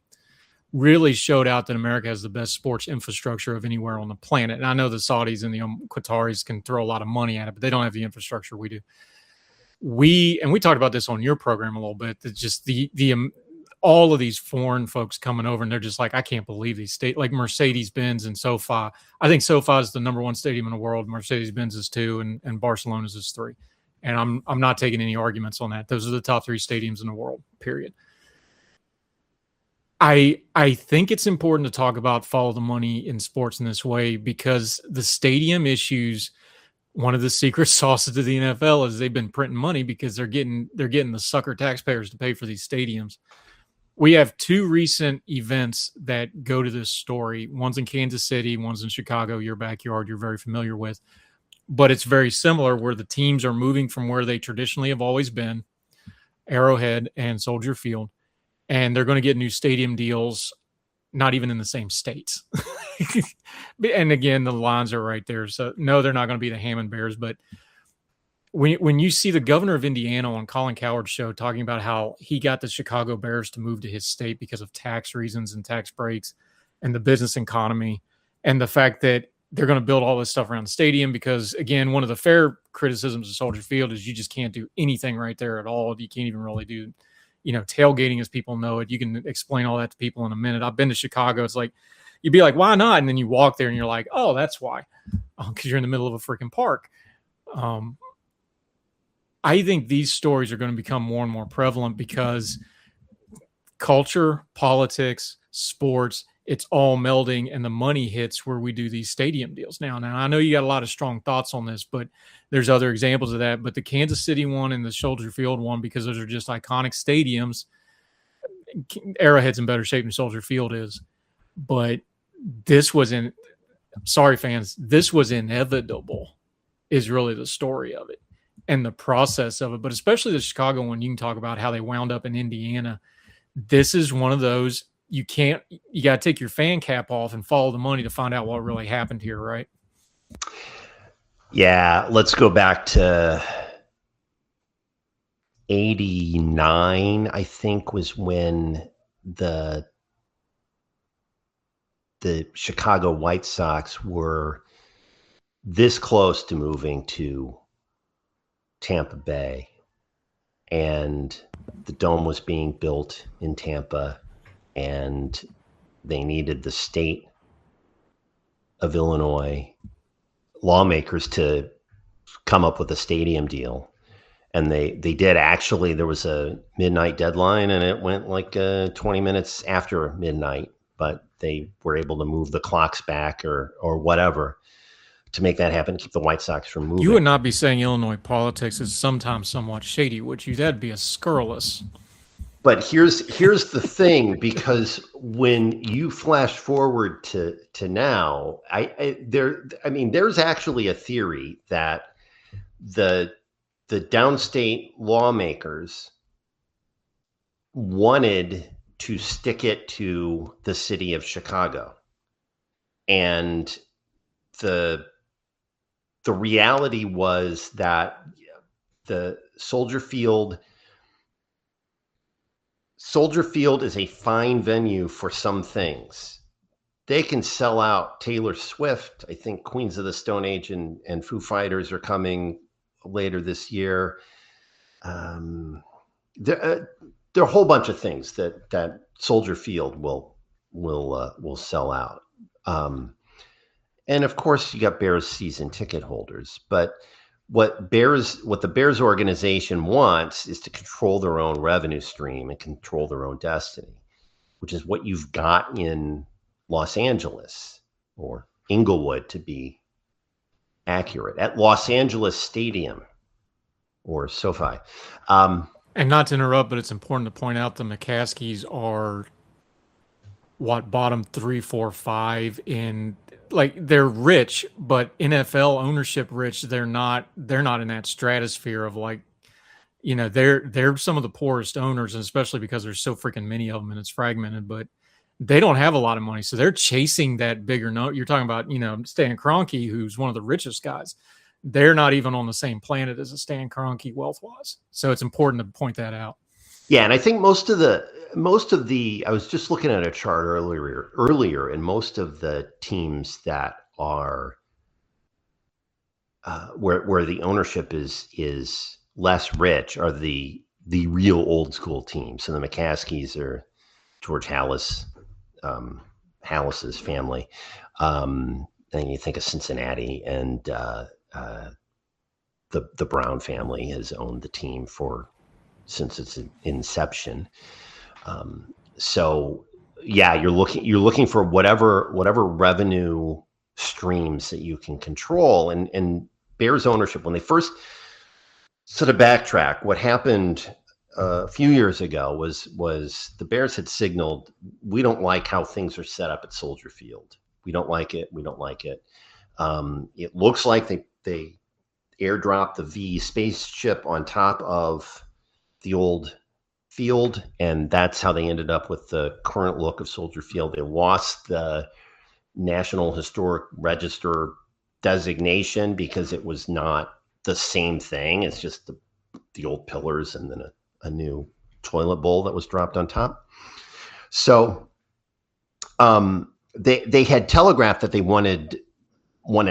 really showed out that America has the best sports infrastructure of anywhere on the planet. And I know the Saudis and the Qataris can throw a lot of money at it, but they don't have the infrastructure we do. We talked about this on your program a little bit. That just the all of these foreign folks coming over, and they're just like, I can't believe these like Mercedes-Benz and SoFi. I think SoFi is the number one stadium in the world. Mercedes-Benz is 2, and Barcelona's is 3. And I'm not taking any arguments on that. Those are the top 3 stadiums in the world, period. I think it's important to talk about follow the money in sports in this way, because the stadium issues, one of the secret sauces to the NFL is they've been printing money because they're getting the sucker taxpayers to pay for these stadiums. We have 2 recent events that go to this story. One's in Kansas City, one's in Chicago, your backyard, you're very familiar with. But it's very similar, where the teams are moving from where they traditionally have always been, Arrowhead and Soldier Field, and they're going to get new stadium deals, not even in the same states. And again, the lines are right there. So no, they're not going to be the Hammond Bears, but when you see the governor of Indiana on Colin Cowherd's show talking about how he got the Chicago Bears to move to his state because of tax reasons and tax breaks and the business economy, and the fact that they're going to build all this stuff around the stadium, because again, one of the fair criticisms of Soldier Field is you just can't do anything right there at all. You can't even really do, tailgating as people know it. You can explain all that to people in a minute. I've been to Chicago. It's like, you'd be like, why not? And then you walk there and you're like, oh, that's why. Because you're in the middle of a freaking park. I think these stories are going to become more and more prevalent because culture, politics, sports, it's all melding, and the money hits where we do these stadium deals now. Now, I know you got a lot of strong thoughts on this, but there's other examples of that. But the Kansas City one and the Soldier Field one, because those are just iconic stadiums, Arrowhead's in better shape than Soldier Field is. But this was this was inevitable, is really the story of it and the process of it. But especially the Chicago one, you can talk about how they wound up in Indiana. This is one of those, you got to take your fan cap off and follow the money to find out what really happened here, right? Yeah, let's go back to 89, I think, was when the Chicago White Sox were this close to moving to Tampa Bay, and the dome was being built in Tampa, and they needed the state of Illinois lawmakers to come up with a stadium deal. And they did. Actually, there was a midnight deadline, and it went like 20 minutes after midnight, but they were able to move the clocks back or whatever to make that happen, keep the White Sox from moving. You would not be saying Illinois politics is sometimes somewhat shady, would you? That'd be a scurrilous. But here's the thing, because when you flash forward to now, there's actually a theory that the downstate lawmakers wanted to stick it to the city of Chicago, and the reality was that the Soldier Field is a fine venue for some things. They can sell out Taylor Swift. I think Queens of the Stone Age and Foo Fighters are coming later this year. There are a whole bunch of things that Soldier Field will sell out. And of course, you got Bears season ticket holders. But what the Bears organization wants is to control their own revenue stream and control their own destiny, which is what you've got in Los Angeles, or Inglewood to be accurate, at Los Angeles Stadium or SoFi. And not to interrupt, but it's important to point out the McCaskies are bottom 3, 4, 5 in, like, they're rich, but NFL ownership rich. They're not in that stratosphere of, like, they're some of the poorest owners, and especially because there's so freaking many of them and it's fragmented. But they don't have a lot of money, so they're chasing that bigger note. You're talking about, Stan Kroenke, who's one of the richest guys. They're not even on the same planet as a Stan Kroenke wealth-wise. So it's important to point that out. Yeah, and I think most of the I was just looking at a chart earlier, and most of the teams that are where the ownership is less rich are the real old school teams. So the McCaskies are George Hallis's family. And you think of Cincinnati, and the Brown family has owned the team since its inception. So yeah, you're looking for whatever revenue streams that you can control, and Bears ownership, when they first sort of backtrack, what happened a few years ago was the Bears had signaled, we don't like how things are set up at Soldier Field. We don't like it. It looks like they airdropped the V spaceship on top of the old field, and that's how they ended up with the current look of Soldier Field. They lost the National Historic Register designation because it was not the same thing. It's just the old pillars and then a new toilet bowl that was dropped on top. So they had telegraphed that they wanted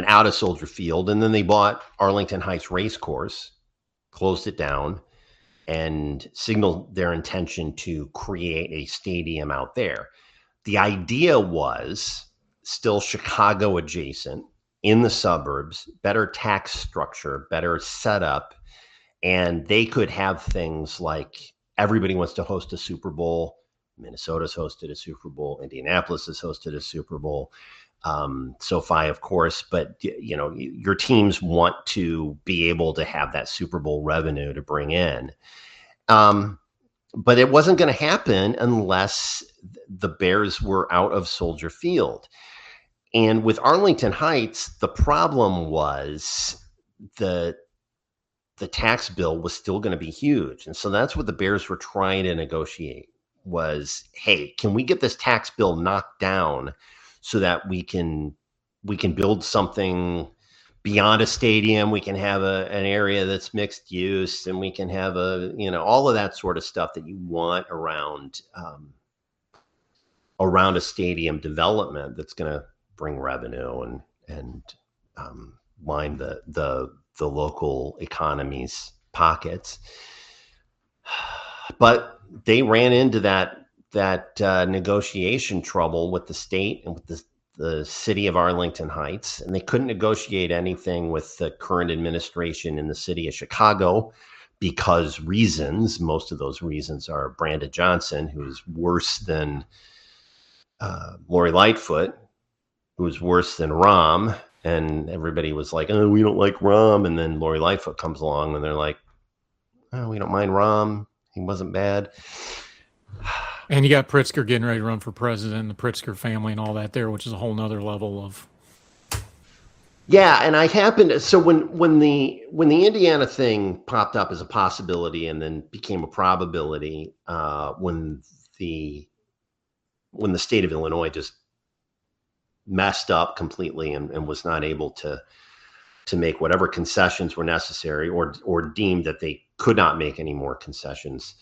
out of Soldier Field, and then they bought Arlington Heights Race Course, closed it down, and signaled their intention to create a stadium out there. The idea was still Chicago adjacent, in the suburbs, better tax structure, better setup, and they could have things like everybody wants to host a Super Bowl. Minnesota's hosted a Super Bowl. Indianapolis has hosted a Super Bowl. SoFi, of course, but your teams want to be able to have that Super Bowl revenue to bring in. But it wasn't going to happen unless the Bears were out of Soldier Field. And with Arlington Heights, the problem was the tax bill was still going to be huge. And so that's what the Bears were trying to negotiate was, hey, can we get this tax bill knocked down so that we can build something beyond a stadium? We can have an area that's mixed use, and we can have all of that sort of stuff that you want around a stadium development that's going to bring revenue and line the local economy's pockets. But they ran into that negotiation trouble with the state and with the city of Arlington Heights, and they couldn't negotiate anything with the current administration in the city of Chicago because reasons. Most of those reasons are Brandon Johnson, who's worse than Lori Lightfoot, who's worse than Rahm. And everybody was like, oh, we don't like Rahm. And then Lori Lightfoot comes along and they're like, oh, we don't mind Rahm. He wasn't bad. And you got Pritzker getting ready to run for president, and the Pritzker family and all that there, which is a whole nother level of. Yeah, and I happened. So when the Indiana thing popped up as a possibility and then became a probability, when the state of Illinois just messed up completely and was not able to make whatever concessions were necessary, or deemed that they could not make any more concessions.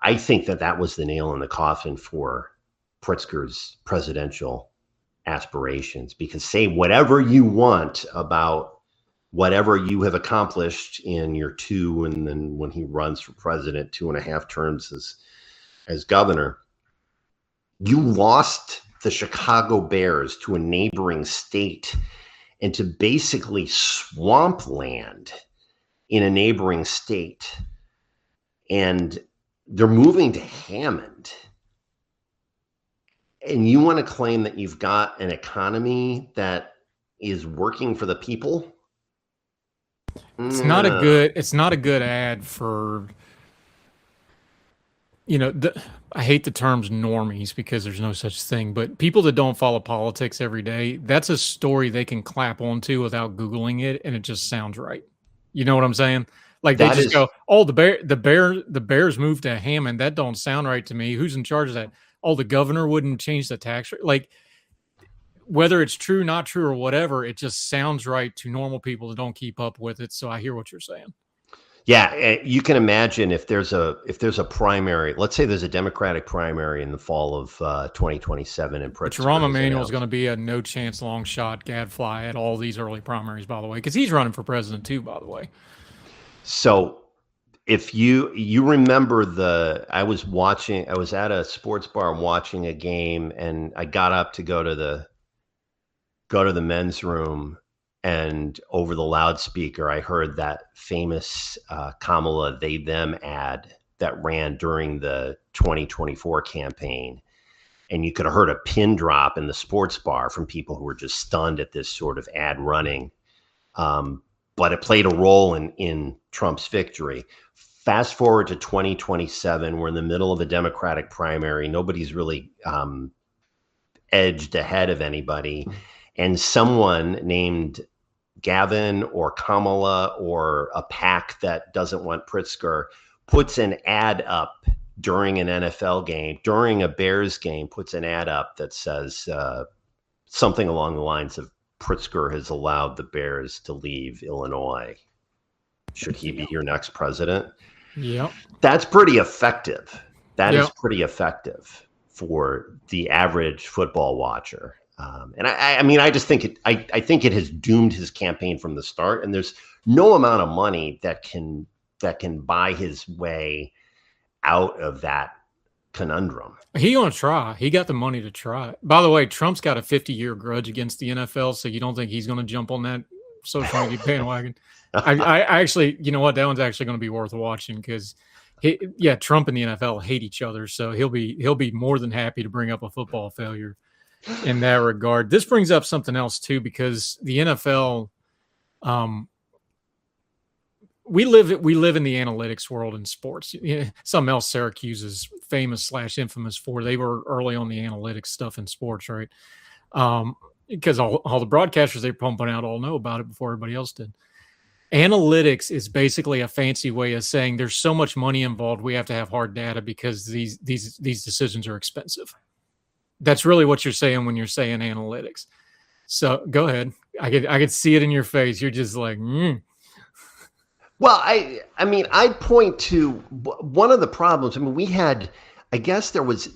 I think that was the nail in the coffin for Pritzker's presidential aspirations, because say whatever you want about whatever you have accomplished in your two, and then when he runs for president, 2.5 terms as governor, you lost the Chicago Bears to a neighboring state and to basically swampland in a neighboring state. And they're moving to Hammond. And you want to claim that you've got an economy that is working for the people? It's not a good ad for, I hate the terms normies because there's no such thing, but people that don't follow politics every day, that's a story they can clap onto without Googling it, and it just sounds right. You know what I'm saying? Like they just go, oh, the Bears moved to Hammond. That don't sound right to me. Who's in charge of that? oh, the governor wouldn't change the tax rate. Like, whether it's true, not true, or whatever, it just sounds right to normal people that don't keep up with it. So I hear what you're saying. Yeah, you can imagine if there's a primary, let's say there's a Democratic primary in the fall of 2027, and But Pritzker Rahm is Emanuel is announced. going to be a no chance long shot gadfly at all these early primaries, by the way, because he's running for president too, by the way. So if you remember I was at a sports bar watching a game, and I got up to go to the men's room, and over the loudspeaker, I heard that famous Kamala they them ad that ran during the 2024 campaign. And you could have heard a pin drop in the sports bar from people who were just stunned at this sort of ad running. But it played a role in Trump's victory. Fast forward to 2027, we're in the middle of a Democratic primary. Nobody's really edged ahead of anybody. And someone named Gavin or Kamala or a PAC that doesn't want Pritzker puts an ad up during an NFL game, during a Bears game, puts an ad up that says something along the lines of Pritzker has allowed the Bears to leave Illinois. Should he be your next president? Yeah. That's pretty effective. That Yep. is pretty effective for the average football watcher. And I mean, I just think I think it has doomed his campaign from the start. And there's no amount of money that can buy his way out of that conundrum. He gonna try. He got the money to try. By the way, Trump's got a 50-year grudge against the NFL, so you don't think he's gonna jump on that social media bandwagon? I actually, you know what? That one's actually gonna be worth watching because Trump and the NFL hate each other, so he'll be more than happy to bring up a football failure in that regard. This brings up something else too, because the NFL, we live in the analytics world in sports. Something else Syracuse is famous / infamous for. They were early on the analytics stuff in sports, right? Because all the broadcasters they pumping out all know about it before everybody else did. Analytics is basically a fancy way of saying there's so much money involved, we have to have hard data because these decisions are expensive. That's really what you're saying when you're saying analytics. So go ahead. I could see it in your face. You're just like, Well, I mean, I'd point to one of the problems. I mean, we had, I guess there was,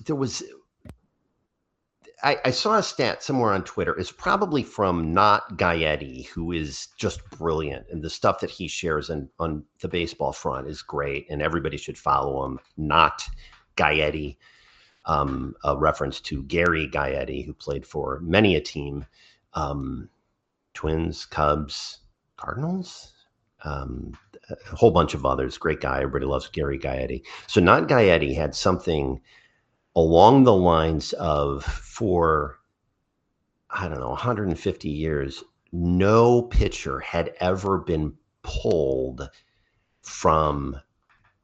I saw a stat somewhere on Twitter. It's probably from Not Gaetti, who is just brilliant. And the stuff that he shares on the baseball front is great. And everybody should follow him. Not Gaetti, a reference to Gary Gaetti, who played for many a team, Twins, Cubs, Cardinals, a whole bunch of others. Great guy. Everybody loves Gary Gaetti. So Not Gaetti had something along the lines of, for, I don't know, 150 years, no pitcher had ever been pulled from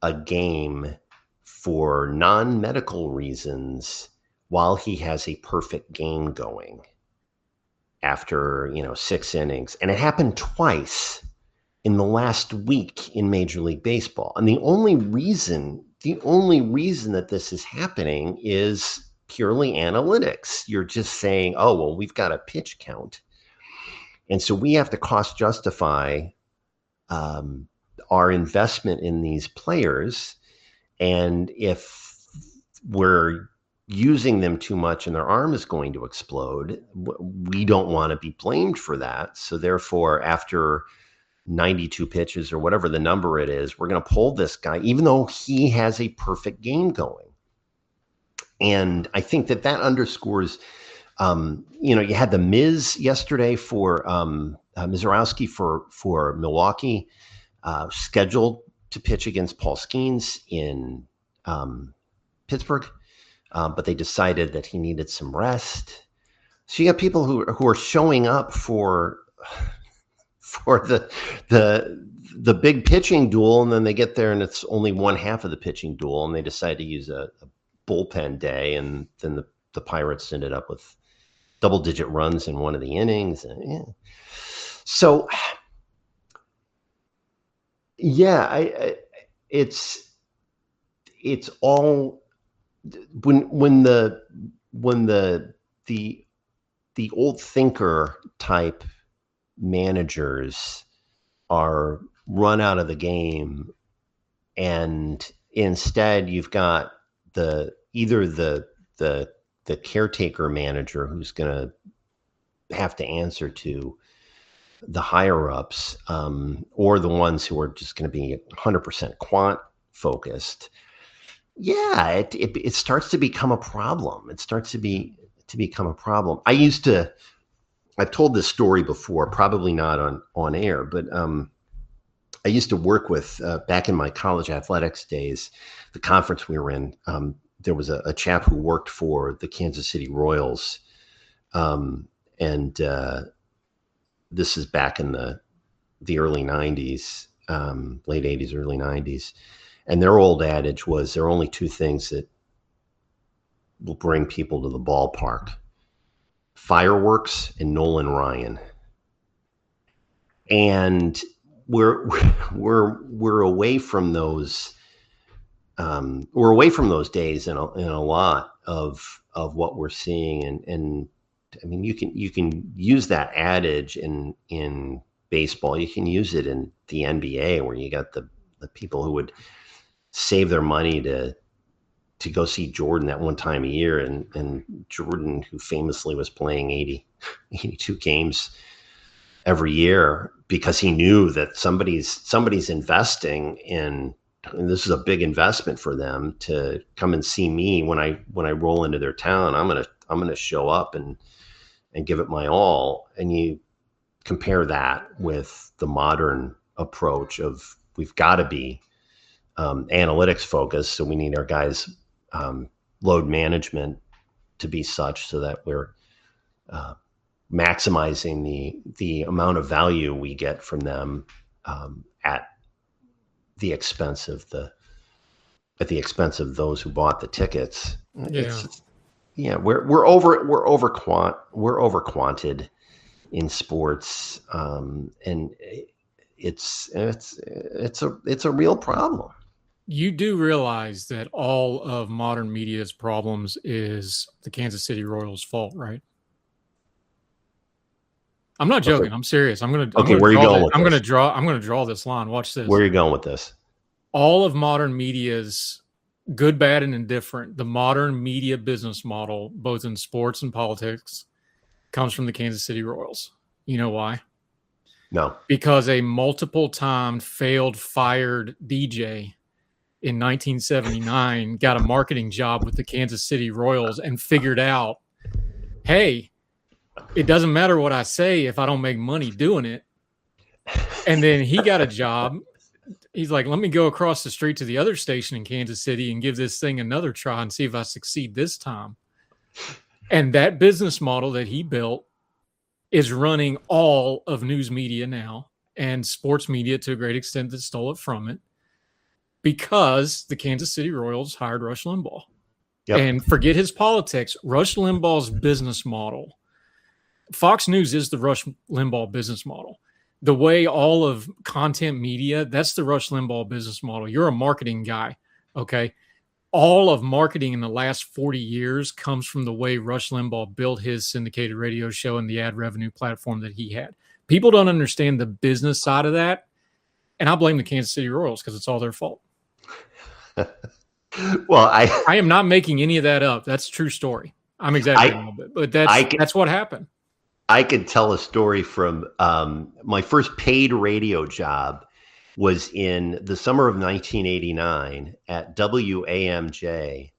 a game for non-medical reasons while he has a perfect game going after, 6 innings. And it happened twice in the last week in Major League Baseball. And the only reason that this is happening is purely analytics. You're just saying, oh, well, we've got a pitch count. And so we have to cost justify our investment in these players. And if we're using them too much and their arm is going to explode, we don't want to be blamed for that. So therefore, after 92 pitches or whatever the number it is, we're going to pull this guy, even though he has a perfect game going. And I think that underscores, you had the Miz yesterday for Mizorowski for Milwaukee, scheduled to pitch against Paul Skeens in Pittsburgh, but they decided that he needed some rest. So you have people who are showing up for the big pitching duel, and then they get there and it's only one half of the pitching duel, and they decide to use a bullpen day, and then the Pirates ended up with double-digit runs in one of the innings. And, So, yeah, it's all when the old thinker type managers are run out of the game, and instead you've got either the caretaker manager who's going to have to answer to the higher ups, or the ones who are just going to be 100% quant focused. Yeah, it starts to become a problem. It starts to become a problem. I've told this story before, probably not on air, but I used to work with, back in my college athletics days, the conference we were in, there was a chap who worked for the Kansas City Royals. And this is back in the early 90s, late 80s, early 90s. And their old adage was, there are only two things that will bring people to the ballpark: fireworks and Nolan Ryan. And we're away from those. We're away from those days in a lot of what we're seeing, and I mean, you can use that adage in baseball. You can use it in the NBA, where you got the people who would save their money to go see Jordan that one time a year, and Jordan, who famously was playing 82 games every year, because he knew that somebody's investing in, and this is a big investment for them to come and see me when I roll into their town. I'm gonna show up and give it my all. And you compare that with the modern approach of, we've got to be analytics focused, so we need our guys' load management to be such so that we're maximizing the amount of value we get from them at the expense of those who bought the tickets. Yeah, we're over quanted in sports, and it's a real problem. You do realize that all of modern media's problems is the Kansas City Royals' fault, right? I'm not joking. Okay. I'm serious. I'm gonna draw this line. Watch this. Where are you going with this? All of modern media's good, bad, and indifferent, the modern media business model, both in sports and politics, comes from the Kansas City Royals. You know why? No. Because a multiple-time failed, fired DJ in 1979 got a marketing job with the Kansas City Royals and figured out, hey, it doesn't matter what I say if I don't make money doing it. And then he got a job. He's like, let me go across the street to the other station in Kansas City and give this thing another try and see if I succeed this time. And that business model that he built is running all of news media now, and sports media to a great extent that stole it from it, because the Kansas City Royals hired Rush Limbaugh. Yep. And forget his politics. Rush Limbaugh's business model. Fox News is the Rush Limbaugh business model. The way all of content media, that's the Rush Limbaugh business model. You're a marketing guy, okay? All of marketing in the last 40 years comes from the way Rush Limbaugh built his syndicated radio show and the ad revenue platform that he had. People don't understand the business side of that, and I blame the Kansas City Royals because it's all their fault. Well, I am not making any of that up. That's a true story. I'm exaggerating a little bit, but that's what happened. I could tell a story from my first paid radio job was in the summer of 1989 at WAMJ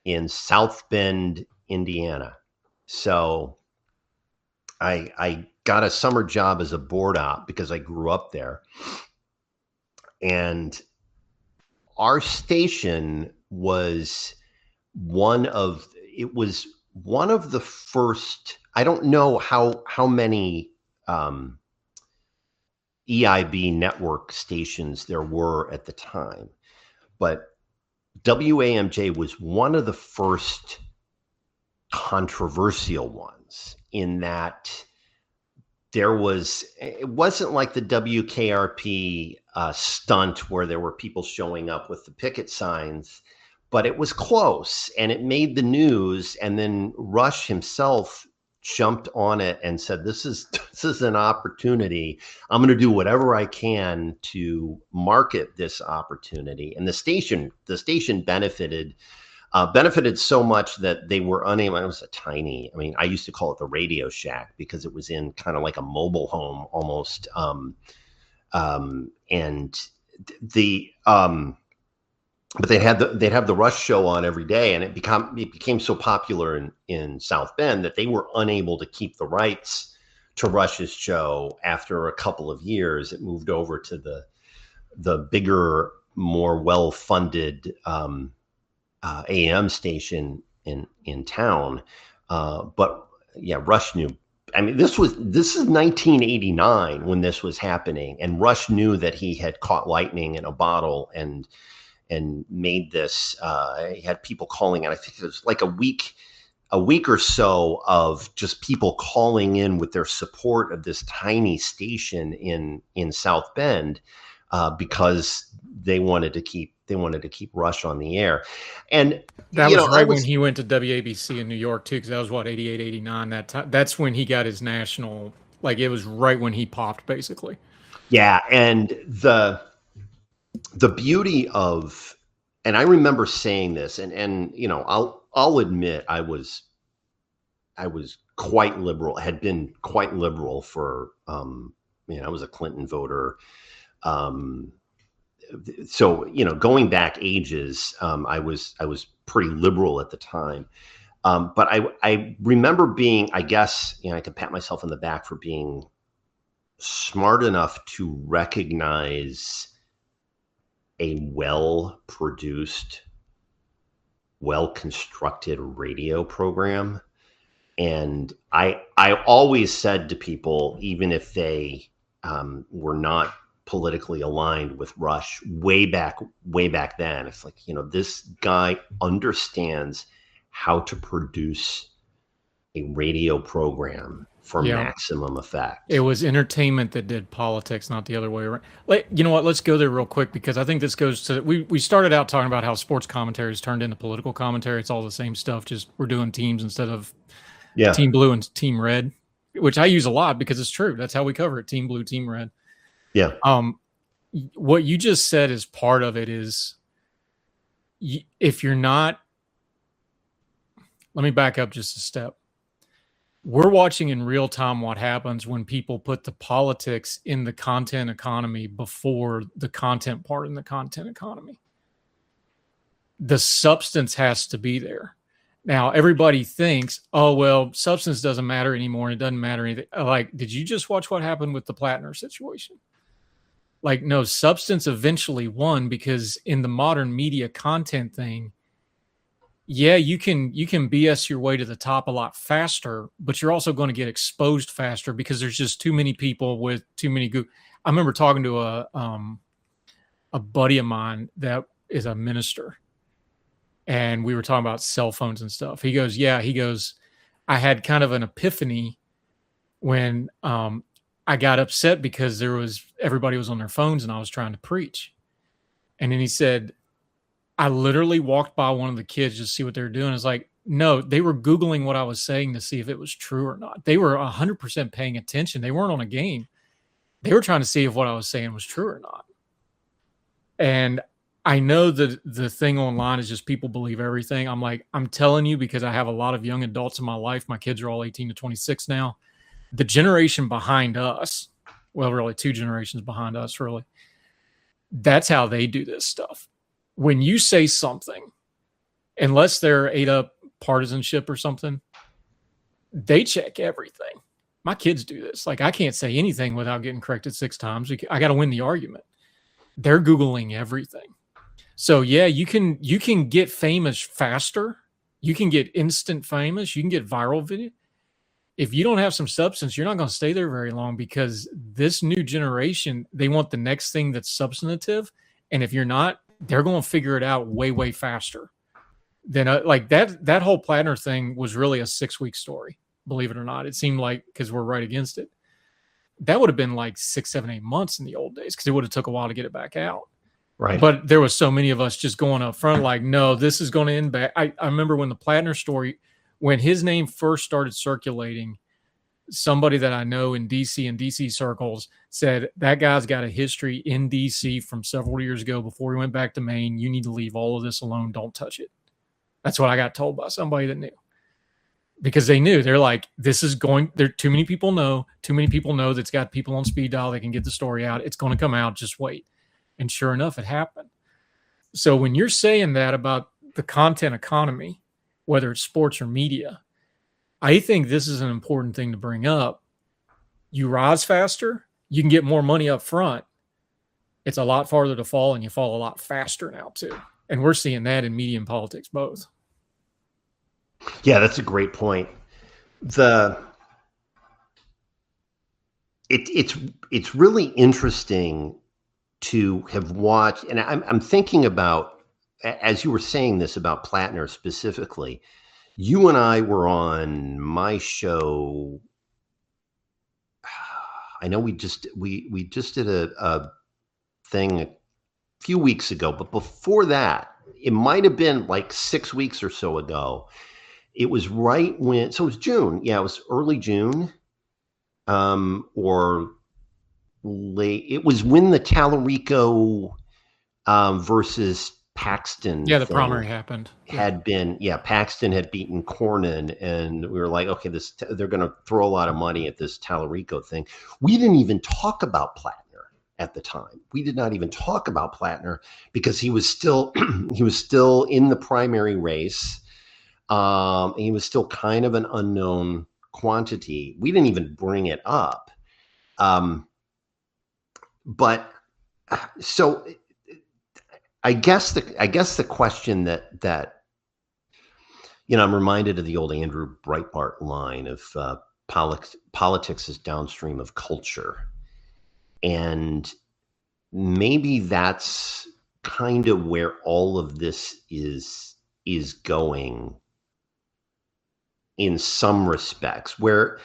in South Bend, Indiana. So I got a summer job as a board op because I grew up there. And our station was one of the first. I don't know how many EIB network stations there were at the time, but WAMJ was one of the first controversial ones, in that it wasn't like the WKRP stunt where there were people showing up with the picket signs, but it was close and it made the news. And then Rush himself jumped on it and said, this is an opportunity. I'm going to do whatever I can to market this opportunity. And the station benefited so much that they were unable. It was I used to call it the Radio Shack because it was in kind of like a mobile home almost. But they'd have the Rush show on every day, and it became so popular in South Bend that they were unable to keep the rights to Rush's show. After a couple of years, it moved over to the bigger, more well-funded AM station in town. But yeah, Rush knew. I mean, this is 1989 when this was happening, and Rush knew that he had caught lightning in a bottle and made this. He had people calling, and I think it was like a week or so of just people calling in with their support of this tiny station in South Bend because they wanted to keep Rush on the air. And that was right when he went to WABC in New York too, because that was 88, 89. That's when he got his national. Like, it was right when he popped, basically. Yeah, and the beauty of, and I remember saying this, and I'll admit I was quite liberal, had been quite liberal for I was a Clinton voter. So going back ages, I was pretty liberal at the time. But I remember being, I guess, I could pat myself on the back for being smart enough to recognize a well-produced, well-constructed radio program. And I always said to people, even if they were not politically aligned with Rush way back then, it's like, this guy understands how to produce a radio program for maximum effect. It was entertainment that did politics, not the other way around. You know what? Let's go there real quick, because I think this goes to, we started out talking about how sports commentary has turned into political commentary. It's all the same stuff, just we're doing teams instead of Team Blue and Team Red, which I use a lot because it's true. That's how we cover it: Team Blue, Team Red. Yeah. What you just said is part of it. Is if you're not, let me back up just a step. We're watching in real time what happens when people put the politics in the content economy before the content part in the content economy. The substance has to be there. Now, everybody thinks, oh, well, substance doesn't matter anymore. It doesn't matter anything. Like, did you just watch what happened with the Plattner situation? Like, no, substance eventually won, because in the modern media content thing, yeah, you can BS your way to the top a lot faster, but you're also going to get exposed faster because there's just too many people with too many I remember talking to a buddy of mine that is a minister, and we were talking about cell phones and stuff. He goes, I had kind of an epiphany when I got upset because everybody was on their phones and I was trying to preach. And then he said, I literally walked by one of the kids just to see what they were doing. It's like, no, they were Googling what I was saying to see if it was true or not. They were 100% paying attention. They weren't on a game. They were trying to see if what I was saying was true or not. And I know that the thing online is just people believe everything. I'm like, I'm telling you, because I have a lot of young adults in my life. My kids are all 18 to 26 now. The generation behind us, well, really 2 generations behind us, really, that's how they do this stuff. When you say something, unless they're ate up partisanship or something, they check everything. My kids do this. Like, I can't say anything without getting corrected 6 times. I got to win the argument. They're Googling everything. So yeah, you can get famous faster. You can get instant famous. You can get viral video. If you don't have some substance, you're not going to stay there very long, because this new generation, they want the next thing that's substantive. And if you're not, they're going to figure it out way, way faster than like that whole Plattner thing was really a 6-week story. Believe it or not. It seemed like, because we're right against it, that would have been like 6, 7, 8 months in the old days, because it would have took a while to get it back out. Right. But there was so many of us just going up front like, no, this is going to end bad. I remember when the Plattner story, when his name first started circulating, somebody that I know in DC and DC circles said that guy's got a history in DC from several years ago before he went back to Maine. You need to leave all of this alone. Don't touch it. That's what I got told by somebody that knew. Because they knew, they're like, this is going, there too many people know that's got people on speed dial that can get the story out. It's going to come out. Just wait. And sure enough, it happened. So when you're saying that about the content economy, whether it's sports or media, I think this is an important thing to bring up. You rise faster, you can get more money up front. It's a lot farther to fall, and you fall a lot faster now too. And we're seeing that in media and politics both. Yeah, that's a great point. It's really interesting to have watched, and I'm thinking about, as you were saying this about Plattner specifically, you and I were on my show. I know we just did a thing a few weeks ago, but before that, it might have been like 6 weeks or so ago. It was right when, so it was June. Yeah, it was early June, or late. It was when the Tallarico versus Paxton. Yeah, the primary happened. Paxton had beaten Cornyn, and we were like, okay, they're going to throw a lot of money at this Tallarico thing. We didn't even talk about Plattner at the time. We did not even talk about Plattner because he was still in the primary race. He was still kind of an unknown quantity. We didn't even bring it up. But so I guess the question that I'm reminded of the old Andrew Breitbart line of politics is downstream of culture. And maybe that's kind of where all of this is going in some respects, where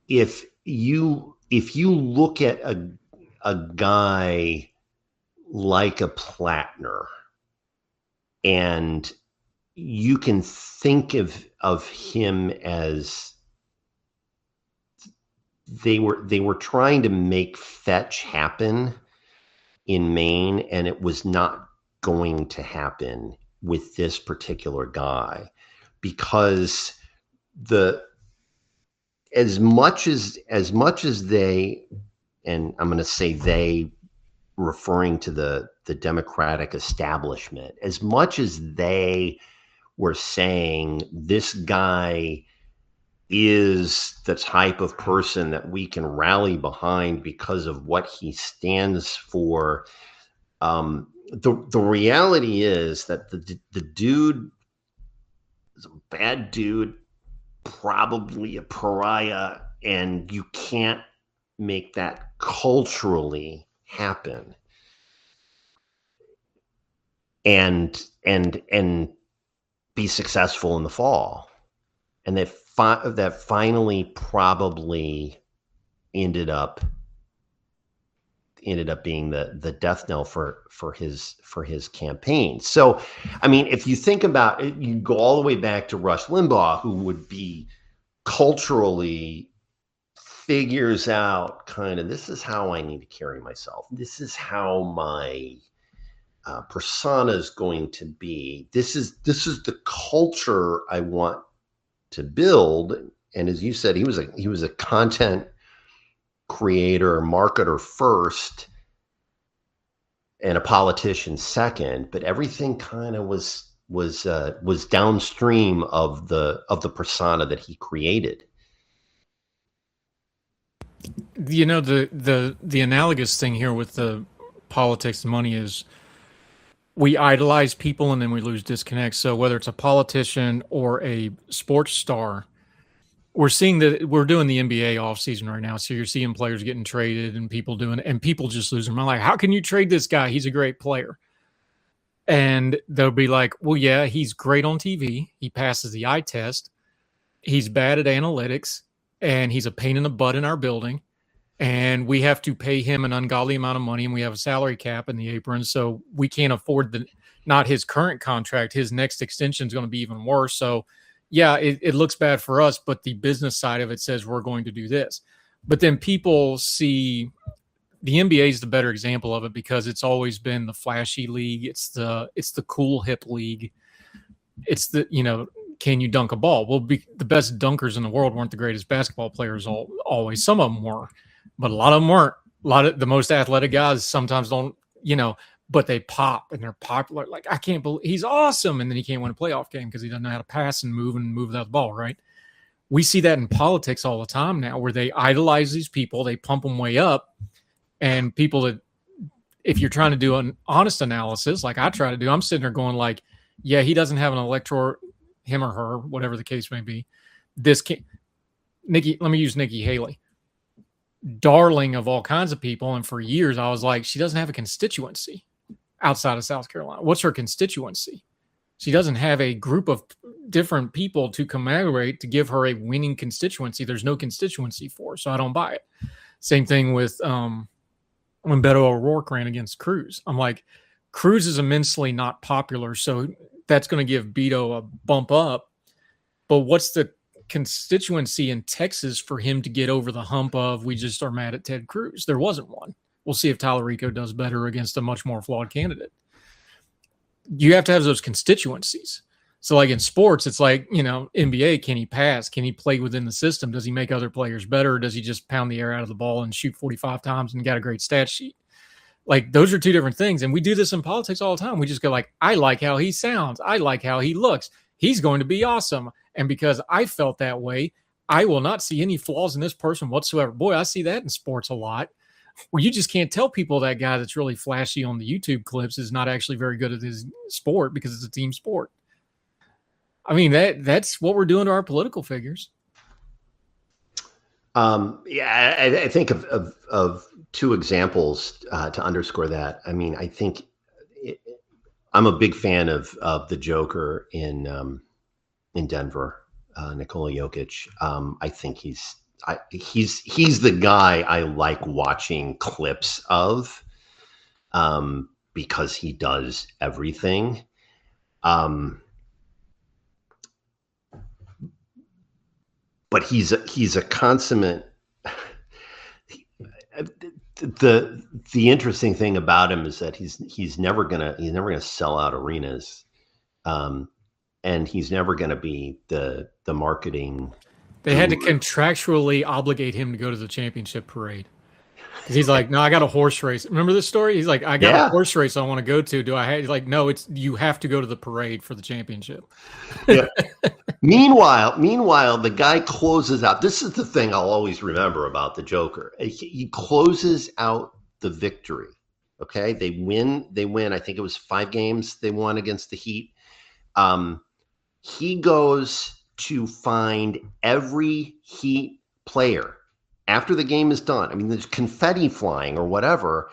if you look at a guy like a Plattner, and you can think of him as they were trying to make fetch happen in Maine, and it was not going to happen with this particular guy, because as much as they, and I'm going to say they, referring to the Democratic establishment, as much as they were saying this guy is the type of person that we can rally behind because of what he stands for, the reality is that the dude is a bad dude, probably a pariah, and you can't make that culturally happen and be successful in the fall. And that finally probably ended up being the death knell for his campaign. So, I mean, if you think about it, you go all the way back to Rush Limbaugh, who would be culturally figures out kind of, this is how I need to carry myself. This is how my persona is going to be. This is the culture I want to build. And as you said, he was a content creator, marketer first, and a politician second. But everything kind of was downstream of the persona that he created. You know, the analogous thing here with the politics and money is we idolize people and then we lose disconnect. So whether it's a politician or a sports star, we're seeing that we're doing the NBA offseason right now. So you're seeing players getting traded and people just lose their mind. Like, how can you trade this guy? He's a great player. And they'll be like, well, yeah, he's great on TV. He passes the eye test. He's bad at analytics, and he's a pain in the butt in our building. and we have to pay him an ungodly amount of money, and we have a salary cap in the apron, so we can't afford not his current contract. His next extension is going to be even worse. So, yeah, it looks bad for us, but the business side of it says we're going to do this. But then people see the NBA is the better example of it because it's always been the flashy league. It's the cool hip league. It's the, can you dunk a ball? Well, the best dunkers in the world weren't the greatest basketball players always. Some of them were, but a lot of them weren't. A lot of the most athletic guys sometimes don't, but they pop and they're popular. Like, I can't believe he's awesome. And then he can't win a playoff game because he doesn't know how to pass and move without the ball, right? We see that in politics all the time now where they idolize these people. They pump them way up. And people that, if you're trying to do an honest analysis, like I try to do, I'm sitting there going like, yeah, he doesn't have an electoral, him or her, whatever the case may be. Let me use Nikki Haley. Darling of all kinds of people. And for years, I was like, she doesn't have a constituency outside of South Carolina. What's her constituency? She doesn't have a group of different people to commemorate to give her a winning constituency. There's no constituency for her, so I don't buy it. Same thing with when Beto O'Rourke ran against Cruz. I'm like, Cruz is immensely not popular, so that's going to give Beto a bump up. But what's the constituency in Texas for him to get over the hump of we just are mad at Ted Cruz? There wasn't one. We'll see if Tallarico does better against a much more flawed candidate. You have to have those constituencies. So like in sports, it's like, NBA, can he pass? Can he play within the system? Does he make other players better? Or does he just pound the air out of the ball and shoot 45 times and got a great stat sheet? Like, those are two different things. And we do this in politics all the time. We just go like, I like how he sounds. I like how he looks. He's going to be awesome. And because I felt that way, I will not see any flaws in this person whatsoever. Boy, I see that in sports a lot, where you just can't tell people that guy that's really flashy on the YouTube clips is not actually very good at his sport because it's a team sport. I mean, that's what we're doing to our political figures. I think of two examples to underscore that. I mean, I think I'm a big fan of the Joker in Denver, Nikola Jokic. I think he's the guy I like watching clips of because he does everything. But he's a consummate. The interesting thing about him is that he's never gonna sell out arenas, and he's never gonna be the marketing. They had to contractually obligate him to go to the championship parade. Because he's like, no, I got a horse race. Remember this story? He's like, I got a horse race I want to go to. Do I have? He's like, no, you have to go to the parade for the championship. Yeah. Meanwhile, the guy closes out. This is the thing I'll always remember about the Joker. He closes out the victory. Okay, they win. I think it was 5 games they won against the Heat. He goes to find every Heat player after the game is done. I mean, there's confetti flying or whatever.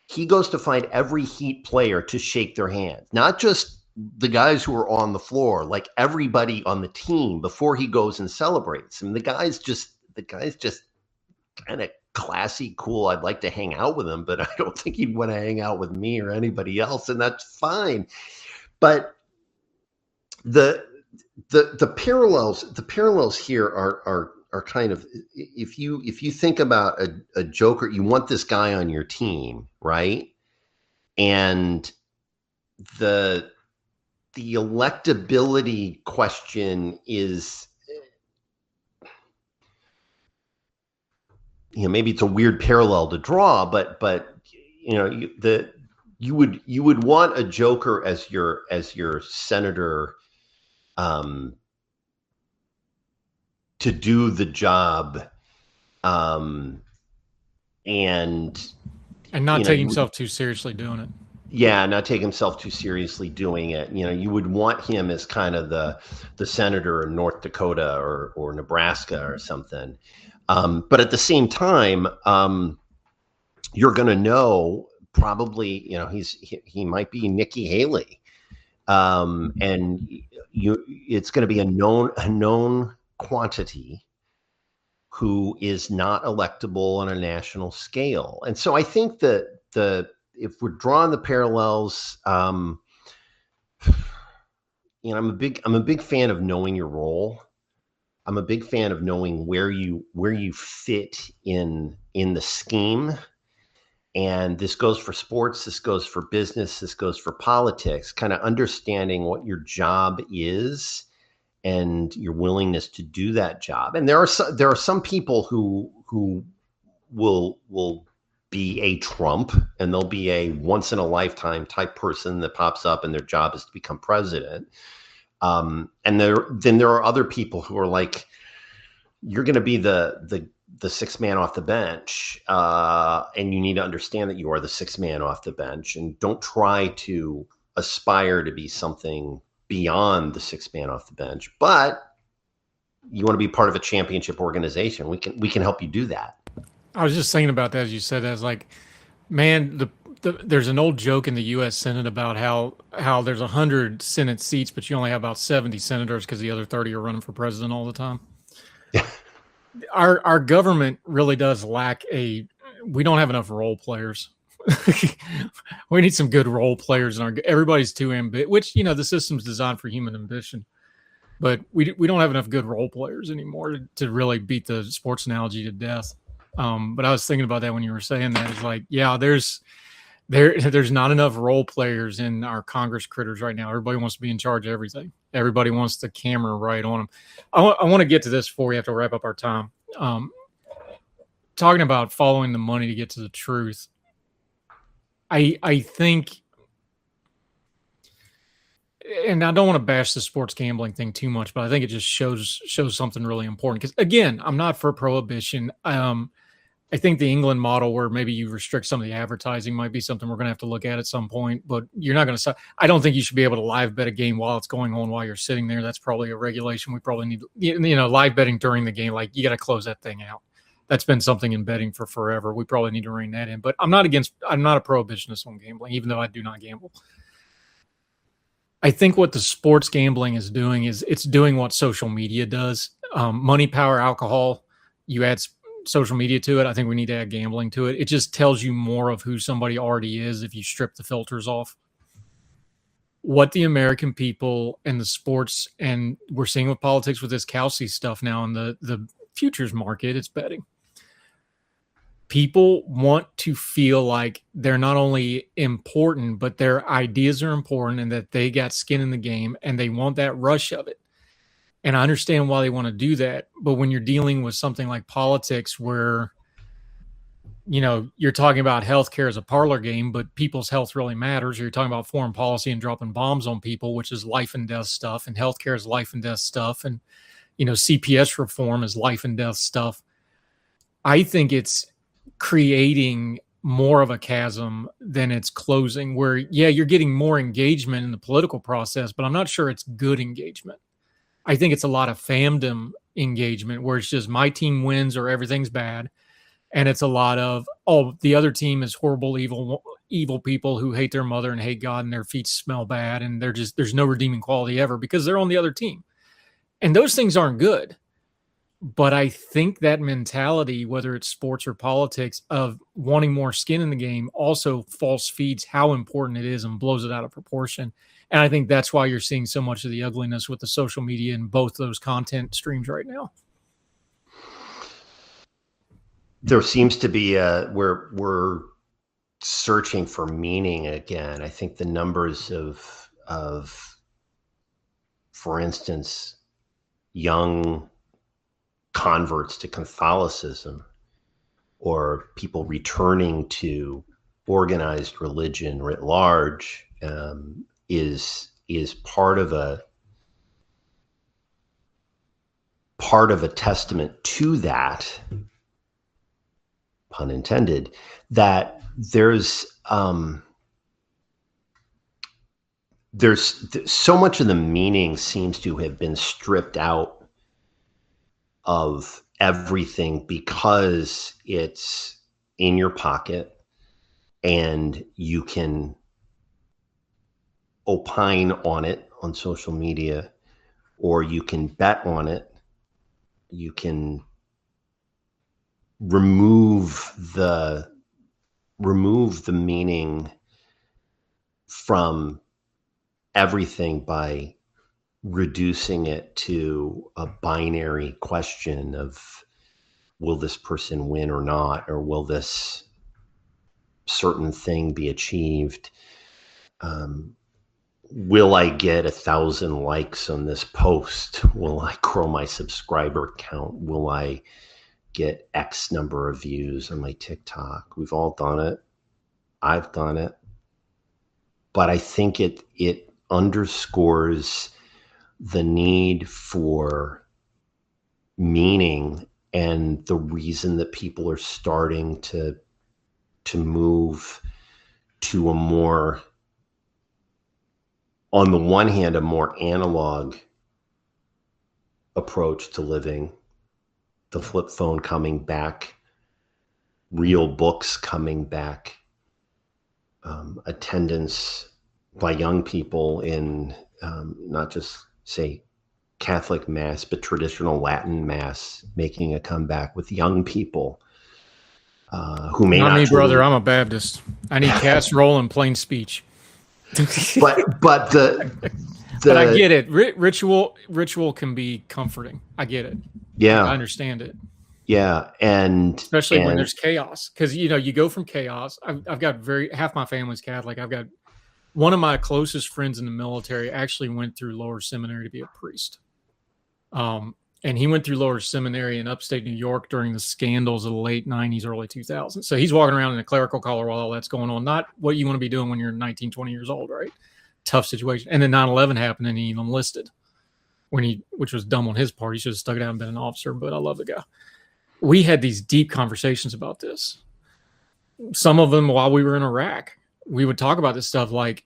He goes to find every Heat player to shake their hand, not just the guys who are on the floor, like everybody on the team before he goes and celebrates. I mean, the guy's just kind of classy, cool. I'd like to hang out with him, but I don't think he'd want to hang out with me or anybody else, and that's fine. But the parallels here are kind of, if you think about a Joker, you want this guy on your team, right? And the electability question is, maybe it's a weird parallel to draw, but you would want a Joker as your senator to do the job, and not take himself too seriously doing it. Yeah, not take himself too seriously doing it. You would want him as kind of the senator in North Dakota or Nebraska or something. But at the same time, you're going to know probably, he might be Nikki Haley, and it's going to be a known quantity who is not electable on a national scale. And so I think that if we're drawing the parallels, I'm a big fan of knowing your role. I'm a big fan of knowing where you fit in the scheme. And this goes for sports, this goes for business, this goes for politics, kind of understanding what your job is and your willingness to do that job. And there are some people who will be a Trump, and they'll be a once in a lifetime type person that pops up and their job is to become president. And then there are other people who are like, you're going to be the sixth man off the bench, and you need to understand that you are the sixth man off the bench, and don't try to aspire to be something beyond the sixth man off the bench. But you want to be part of a championship organization. We can help you do that. I was just thinking about that as you said that. I was like, man, there's an old joke in the U.S. Senate about how there's 100 Senate seats, but you only have about 70 senators because the other 30 are running for president all the time. Yeah. Our government really does lack we don't have enough role players. We need some good role players everybody's too ambitious, which, the system's designed for human ambition, but we don't have enough good role players anymore to really beat the sports analogy to death. But I was thinking about that when you were saying that. It's like, yeah, there's not enough role players in our Congress critters right now. Everybody wants to be in charge of everything. Everybody wants the camera right on them. I want to get to this before we have to wrap up our time. Talking about following the money to get to the truth. I think, and I don't want to bash the sports gambling thing too much, but I think it just shows something really important. Because again, I'm not for prohibition. I think the England model where maybe you restrict some of the advertising might be something we're going to have to look at some point, but you're not going to, I don't think you should be able to live bet a game while it's going on while you're sitting there. That's probably a regulation. We probably need, live betting during the game. Like, you got to close that thing out. That's been something in betting for forever. We probably need to rein that in, but I'm not a prohibitionist on gambling, even though I do not gamble. I think what the sports gambling is doing is it's doing what social media does. Money, power, alcohol, you add social media to it. I think we need to add gambling to it. It just tells you more of who somebody already is if you strip the filters off. What the American people and the sports, and we're seeing with politics with this Kelsey stuff now in the futures market, it's betting. People want to feel like they're not only important, but their ideas are important and that they got skin in the game, and they want that rush of it. And I understand why they want to do that. But when you're dealing with something like politics where, you're talking about healthcare as a parlor game, but people's health really matters, or you're talking about foreign policy and dropping bombs on people, which is life and death stuff, and healthcare is life and death stuff, and, CPS reform is life and death stuff. I think it's creating more of a chasm than it's closing, where, yeah, you're getting more engagement in the political process, but I'm not sure it's good engagement. I think it's a lot of fandom engagement where it's just my team wins or everything's bad. And it's a lot of, the other team is horrible, evil people who hate their mother and hate God, and their feet smell bad. And there's no redeeming quality ever because they're on the other team. And those things aren't good. But I think that mentality, whether it's sports or politics, of wanting more skin in the game also false feeds how important it is and blows it out of proportion. And I think that's why you're seeing so much of the ugliness with the social media in both those content streams right now. There seems to be we're searching for meaning again. I think the numbers of, for instance, young converts to Catholicism, or people returning to organized religion writ large, is part of a testament to that, pun intended, that there's so much of the meaning seems to have been stripped out of everything because it's in your pocket and you can opine on it on social media, or you can bet on it. You can remove the meaning from everything by reducing it to a binary question of, will this person win or not, or will this certain thing be achieved? Will I get 1,000 likes on this post? Will I grow my subscriber count? Will I get X number of views on my TikTok? We've all done it. I've done it. But I think it underscores the need for meaning and the reason that people are starting to move to a more, on the one hand, a more analog approach to living, the flip phone coming back, real books coming back, attendance by young people in not just, say, Catholic Mass, but traditional Latin Mass making a comeback with young people who may not. Not me, brother. I'm a Baptist. I need casserole and plain speech. but but I get it. Ritual can be comforting. I get it. Yeah, I understand it. Yeah, and especially when there's chaos, because you go from chaos. I've got half my family's Catholic. I've got one of my closest friends in the military actually went through Lower Seminary to be a priest. And he went through Lower Seminary in upstate New York during the scandals of the late 90s, early 2000s. So he's walking around in a clerical collar while all that's going on. Not what you want to be doing when you're 19, 20 years old, right? Tough situation. And then 9/11 happened and he enlisted which was dumb on his part. He should have stuck it out and been an officer, but I love the guy. We had these deep conversations about this. Some of them while we were in Iraq. We would talk about this stuff like,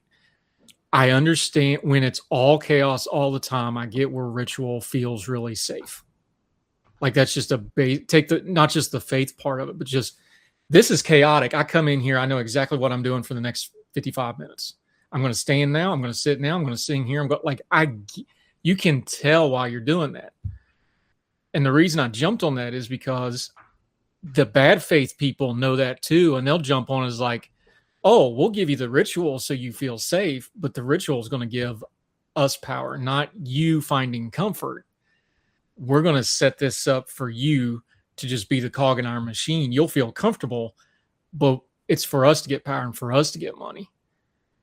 I understand when it's all chaos all the time. I get where ritual feels really safe. Like that's just not just the faith part of it, but just this is chaotic. I come in here, I know exactly what I'm doing for the next 55 minutes. I'm going to stand now. I'm going to sit now. I'm going to sing here. You can tell why you're doing that. And the reason I jumped on that is because the bad faith people know that too, and they'll jump on as like, oh, we'll give you the ritual so you feel safe, but the ritual is going to give us power, not you finding comfort. We're going to set this up for you to just be the cog in our machine. You'll feel comfortable, but it's for us to get power and for us to get money.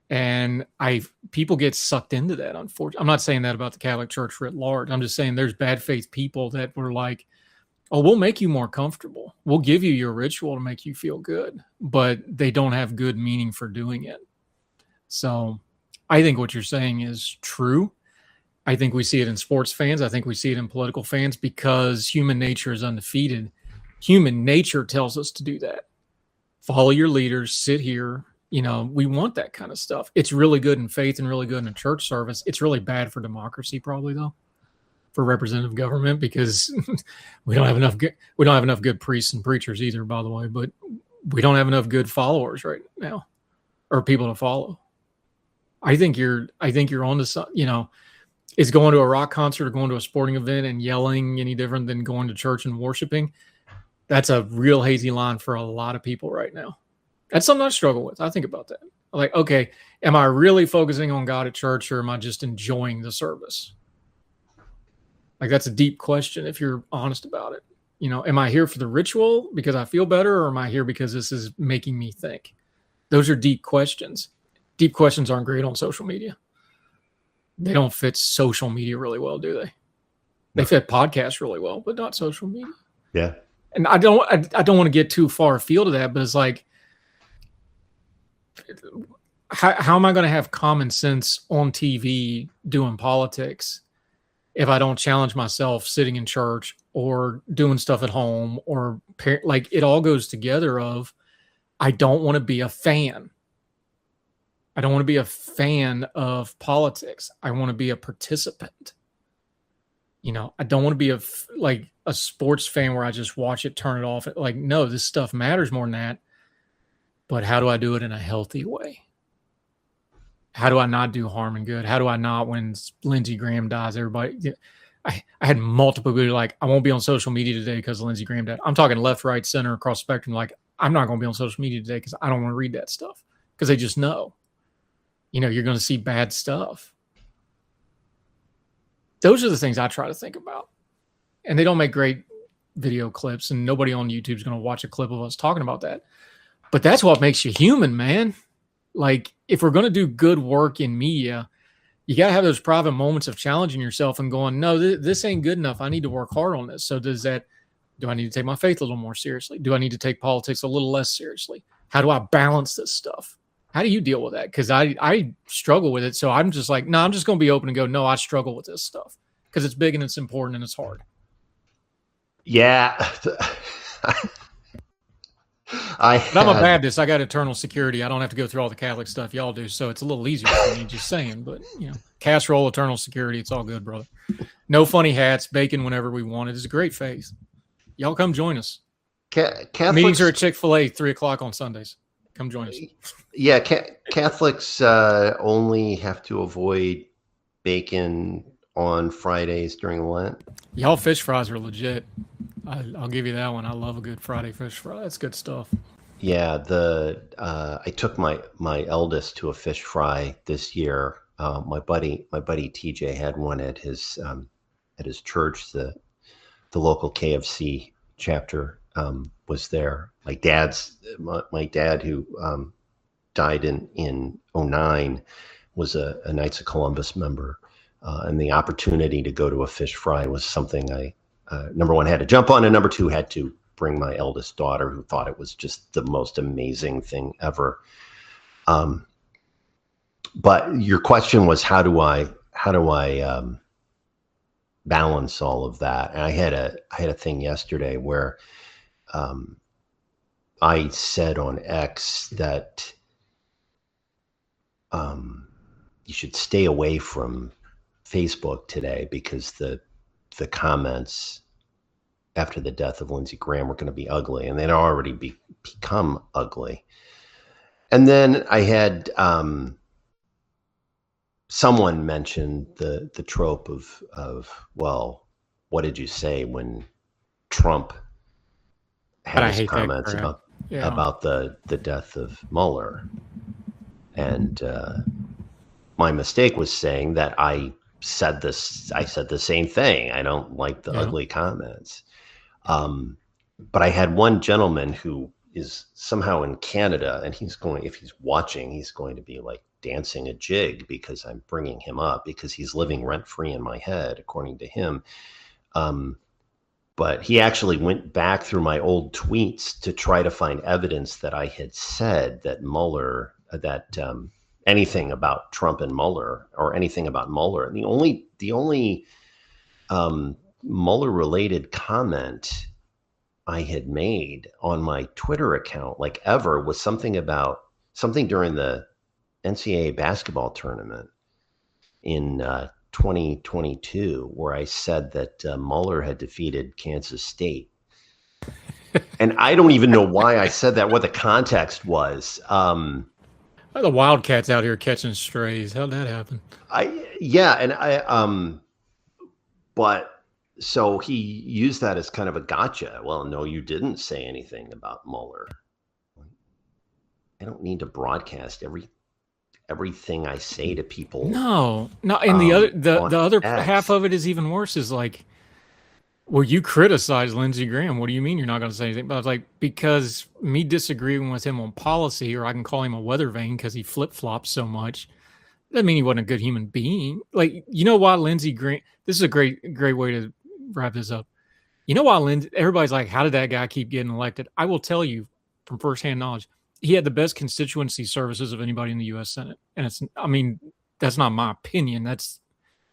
And people get sucked into that, unfortunately. I'm not saying that about the Catholic Church writ large. I'm just saying there's bad faith people that were like, oh, we'll make you more comfortable. We'll give you your ritual to make you feel good, but they don't have good meaning for doing it. So I think what you're saying is true. I think we see it in sports fans. I think we see it in political fans because human nature is undefeated. Human nature tells us to do that. Follow your leaders, sit here. We want that kind of stuff. It's really good in faith and really good in a church service. It's really bad for democracy, probably though. For representative government, because we don't have enough good priests and preachers either, by the way, but we don't have enough good followers right now or people to follow. I think you're on to, is going to a rock concert or going to a sporting event and yelling any different than going to church and worshiping? That's a real hazy line for a lot of people right now. That's something I struggle with. I think about that. Like, okay, am I really focusing on God at church or am I just enjoying the service? Like that's a deep question if you're honest about it. Am I here for the ritual because I feel better, or am I here because this is making me think? Those are deep questions. Deep questions aren't great on social media. They don't fit social media really well, do they? They fit podcasts really well, but not social media. Yeah. And I don't want to get too far afield of that, but it's like, how am I going to have common sense on TV doing politics if I don't challenge myself sitting in church or doing stuff at home, or like it all goes together of, I don't want to be a fan. I don't want to be a fan of politics. I want to be a participant. I don't want to be a sports fan where I just watch it, turn it off. Like, no, this stuff matters more than that. But how do I do it in a healthy way? How do I not do harm and good? How do I not, when Lindsey Graham dies, everybody, I had multiple people like, I won't be on social media today because Lindsey Graham died. I'm talking left, right, center, across the spectrum. Like, I'm not going to be on social media today because I don't want to read that stuff, because they just know, you're going to see bad stuff. Those are the things I try to think about. And they don't make great video clips, and nobody on YouTube is going to watch a clip of us talking about that. But that's what makes you human, man. Like, if we're going to do good work in media, you got to have those private moments of challenging yourself and going, no, this ain't good enough. I need to work hard on this. So do I need to take my faith a little more seriously? Do I need to take politics a little less seriously? How do I balance this stuff? How do you deal with that? Because I struggle with it. So I'm just like, no, I'm just going to be open and go, no, I struggle with this stuff because it's big and it's important and it's hard. Yeah. I'm a Baptist. I got eternal security. I don't have to go through all the Catholic stuff y'all do. So it's a little easier for me, just saying. But, casserole, eternal security. It's all good, brother. No funny hats, bacon whenever we want. It is a great faith. Y'all come join us. Meetings are at Chick-fil-A 3:00 on Sundays. Come join us. Yeah, Catholics only have to avoid bacon on Fridays during Lent. Y'all fish fries are legit. I'll give you that one. I love a good Friday fish fry. That's good stuff. Yeah, I took my eldest to a fish fry this year. My buddy TJ had one at his church. The local KFC chapter was there. My dad who died in 2009 was a Knights of Columbus member, and the opportunity to go to a fish fry was something I number one had to jump on, and number two had to bring my eldest daughter, who thought it was just the most amazing thing ever. But your question was, how do I balance all of that? And I had a thing yesterday where I said on X that you should stay away from Facebook today because the comments after the death of Lindsey Graham were going to be ugly, and they'd already become ugly. And then I had someone mention the trope of, well, what did you say when Trump had his comments about the death of Mueller? And my mistake was saying that I said the same thing. I don't like the ugly comments. But I had one gentleman who is somehow in Canada, and if he's watching, he's going to be like dancing a jig because I'm bringing him up, because he's living rent-free in my head, according to him. But he actually went back through my old tweets to try to find evidence that I had said that Mueller, anything about Trump and Mueller, or anything about Mueller. And the only Mueller-related comment I had made on my Twitter account, like ever, was something during the NCAA basketball tournament in 2022, where I said that Mueller had defeated Kansas State. And I don't even know why I said that, what the context was. The Wildcats out here catching strays. How'd that happen? But so he used that as kind of a gotcha. Well, no, you didn't say anything about Mueller. I don't need to broadcast everything I say to people. No. And the other half of it is even worse. Is like, well, you criticize Lindsey Graham. What do you mean you're not going to say anything? But I was like, because me disagreeing with him on policy, or I can call him a weather vane because he flip-flops so much, doesn't mean he wasn't a good human being. Like, you know why Lindsey Graham? This is a great way to wrap this up. You know why everybody's like, how did that guy keep getting elected? I will tell you from firsthand knowledge, he had the best constituency services of anybody in the U.S. Senate. And that's not my opinion.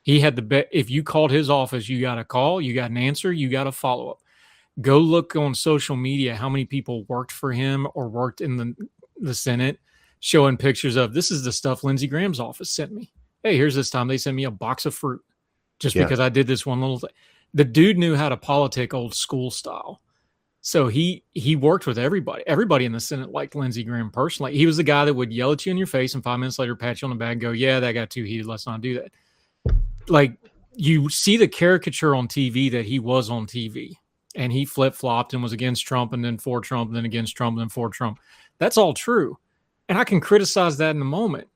He had the best. If you called his office, you got a call, you got an answer, you got a follow-up. Go look on social media how many people worked for him or worked in the Senate, showing pictures of, this is the stuff Lindsey Graham's office sent me. Hey, here's this time they sent me a box of fruit just because I did this one little thing. The dude knew how to politic old school style. So he worked with everybody. Everybody in the Senate liked Lindsey Graham personally. He was the guy that would yell at you in your face and 5 minutes later pat you on the back and go, yeah, that got too heated. Let's not do that. Like, you see the caricature on TV that he was on TV, and he flip-flopped and was against Trump and then for Trump and then against Trump and then for Trump. That's all true. And I can criticize that in the moment.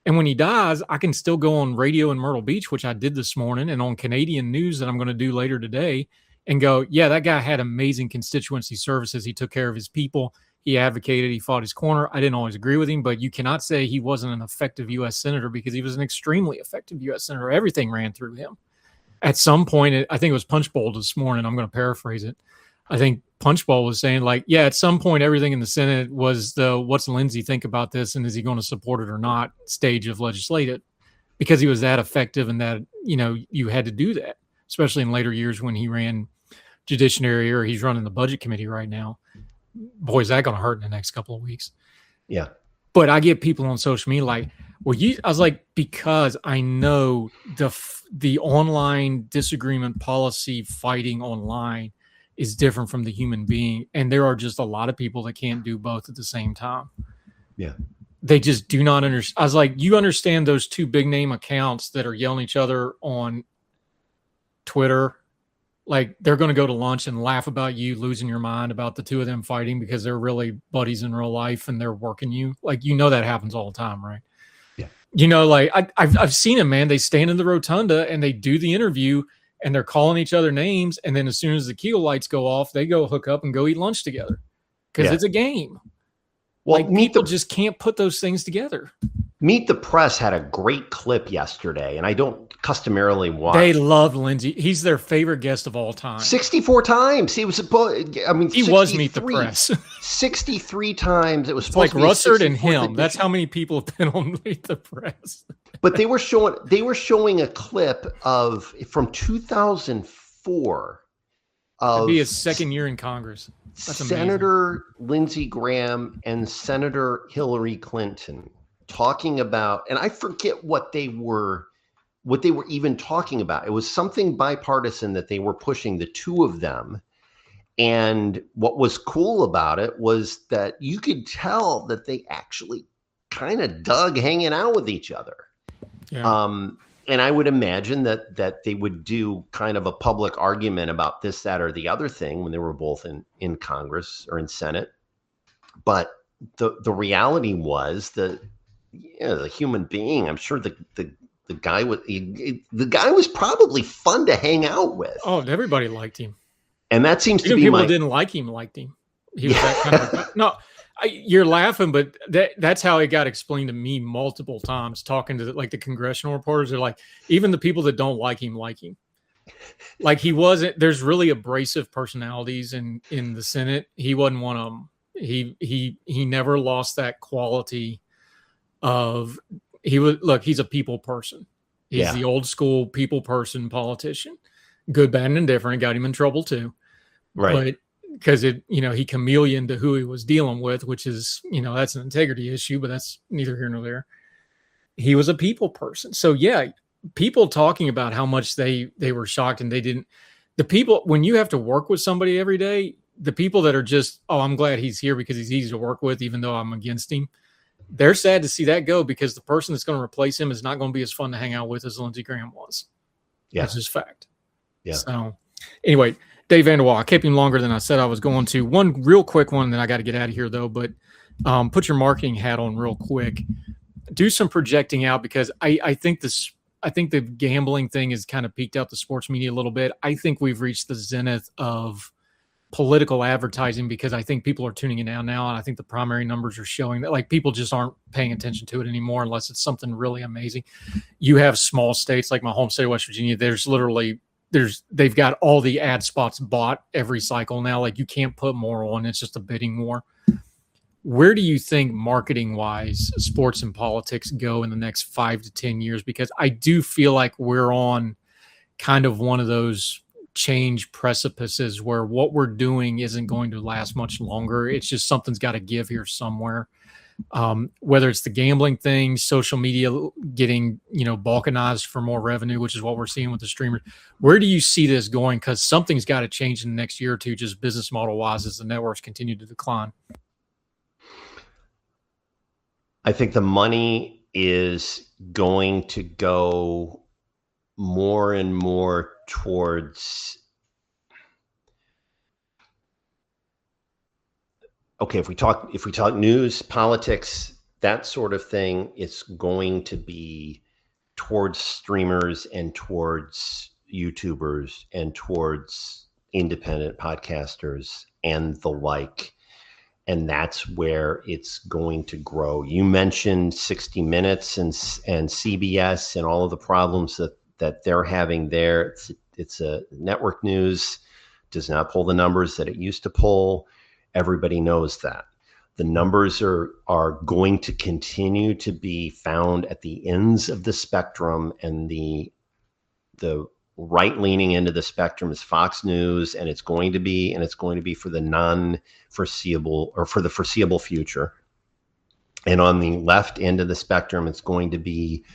And when he dies, I can still go on radio in Myrtle Beach, which I did this morning, and on Canadian news that I'm going to do later today, and go, yeah, that guy had amazing constituency services. He took care of his people. He advocated. He fought his corner. I didn't always agree with him, but you cannot say he wasn't an effective U.S. senator, because he was an extremely effective U.S. senator. Everything ran through him. At some point, I think it was Punchbowl this morning, I'm going to paraphrase it. I think Punchbowl was saying, like, yeah, at some point, everything in the Senate was the what's Lindsey think about this and is he going to support it or not stage of legislative, because he was that effective and that, you had to do that, especially in later years when he ran judiciary, or he's running the budget committee right now. Boy, is that going to hurt in the next couple of weeks. Yeah. But I get people on social media like, well, I was like, because I know the online disagreement policy fighting online is different from the human being. And there are just a lot of people that can't do both at the same time. Yeah. They just do not understand. I was like, you understand those two big name accounts that are yelling at each other on Twitter? Like, they're going to go to lunch and laugh about you losing your mind about the two of them fighting because they're really buddies in real life and they're working you. Like, that happens all the time, right? Yeah. Like I've seen them, man. They stand in the rotunda and they do the interview and they're calling each other names. And then as soon as the keel lights go off, they go hook up and go eat lunch together because it's a game. Well, like, people just can't put those things together. Meet the Press had a great clip yesterday, and I don't customarily watch. They love Lindsey. He's their favorite guest of all time. 64 times. He was supposed. I mean, he was Meet the Press. 63 times. It was supposed to be Russert and him. Edition. That's how many people have been on Meet the Press. But they were showing a clip from 2004 of It'd be his second year in Congress. That's Senator Lindsey Graham and Senator Hillary Clinton talking about, and I forget what they were even talking about. It was something bipartisan that they were pushing, the two of them. And what was cool about it was that you could tell that they actually kind of dug hanging out with each other. Yeah. And I would imagine that they would do kind of a public argument about this, that, or the other thing when they were both in Congress or in Senate. But the reality was that, the human being, I'm sure the guy was probably fun to hang out with. Oh, everybody liked him. And that seems to be people didn't like him liked him. He was that kind of no. You're laughing, but that's how it got explained to me multiple times. Talking to the congressional reporters, they're like, even the people that don't like him like him. Like, he wasn't. There's really abrasive personalities in the Senate. He wasn't one of them. He never lost that quality of he's a people person. He's the old school people person politician. Good, bad, and indifferent. Got him in trouble too. Right. But because he chameleoned to who he was dealing with, which is, that's an integrity issue, but that's neither here nor there. He was a people person. So yeah, people talking about how much they were shocked and they didn't, the people, when you have to work with somebody every day, the people that are just, oh, I'm glad he's here because he's easy to work with, even though I'm against him. They're sad to see that go because the person that's going to replace him is not going to be as fun to hang out with as Lindsey Graham was. Yeah. That's just fact. Yeah. So anyway, Dave Van de Walle, I kept him longer than I said I was going to. One real quick one, then I got to get out of here though, but put your marketing hat on real quick. Do some projecting out because I think the gambling thing has kind of peaked out the sports media a little bit. I think we've reached the zenith of political advertising because I think people are tuning in now, and I think the primary numbers are showing that people just aren't paying attention to it anymore unless it's something really amazing. You have small states like my home state of West Virginia. They've got all the ad spots bought every cycle now. You can't put more on. It's just a bidding war. Where do you think marketing wise sports and politics go in the next 5 to 10 years? Because I do feel like we're on kind of one of those change precipices where what we're doing isn't going to last much longer. It's just something's got to give here somewhere. Whether it's the gambling thing, social media getting, balkanized for more revenue, which is what we're seeing with the streamers. Where do you see this going? Because something's got to change in the next year or two, just business model wise, as the networks continue to decline. I think the money is going to go more and more towards, okay, if we talk news, politics, that sort of thing, it's going to be towards streamers and towards YouTubers and towards independent podcasters and the like. And that's where it's going to grow. You mentioned 60 Minutes and CBS and all of the problems that they're having there. It's a network news, does not pull the numbers that it used to pull. Everybody knows that. The numbers are going to continue to be found at the ends of the spectrum, and the right-leaning end of the spectrum is Fox News, and it's going to be for the non-foreseeable, or for the foreseeable future. And on the left end of the spectrum, it's going to be,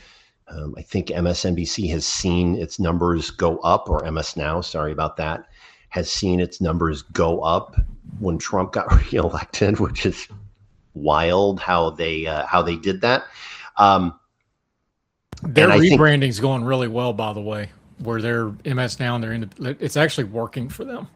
I think MSNBC has seen its numbers go up, or MS Now, sorry about that, has seen its numbers go up when Trump got reelected, which is wild how they did that. Their rebranding's going really well, by the way, where they're MS Now and it's actually working for them.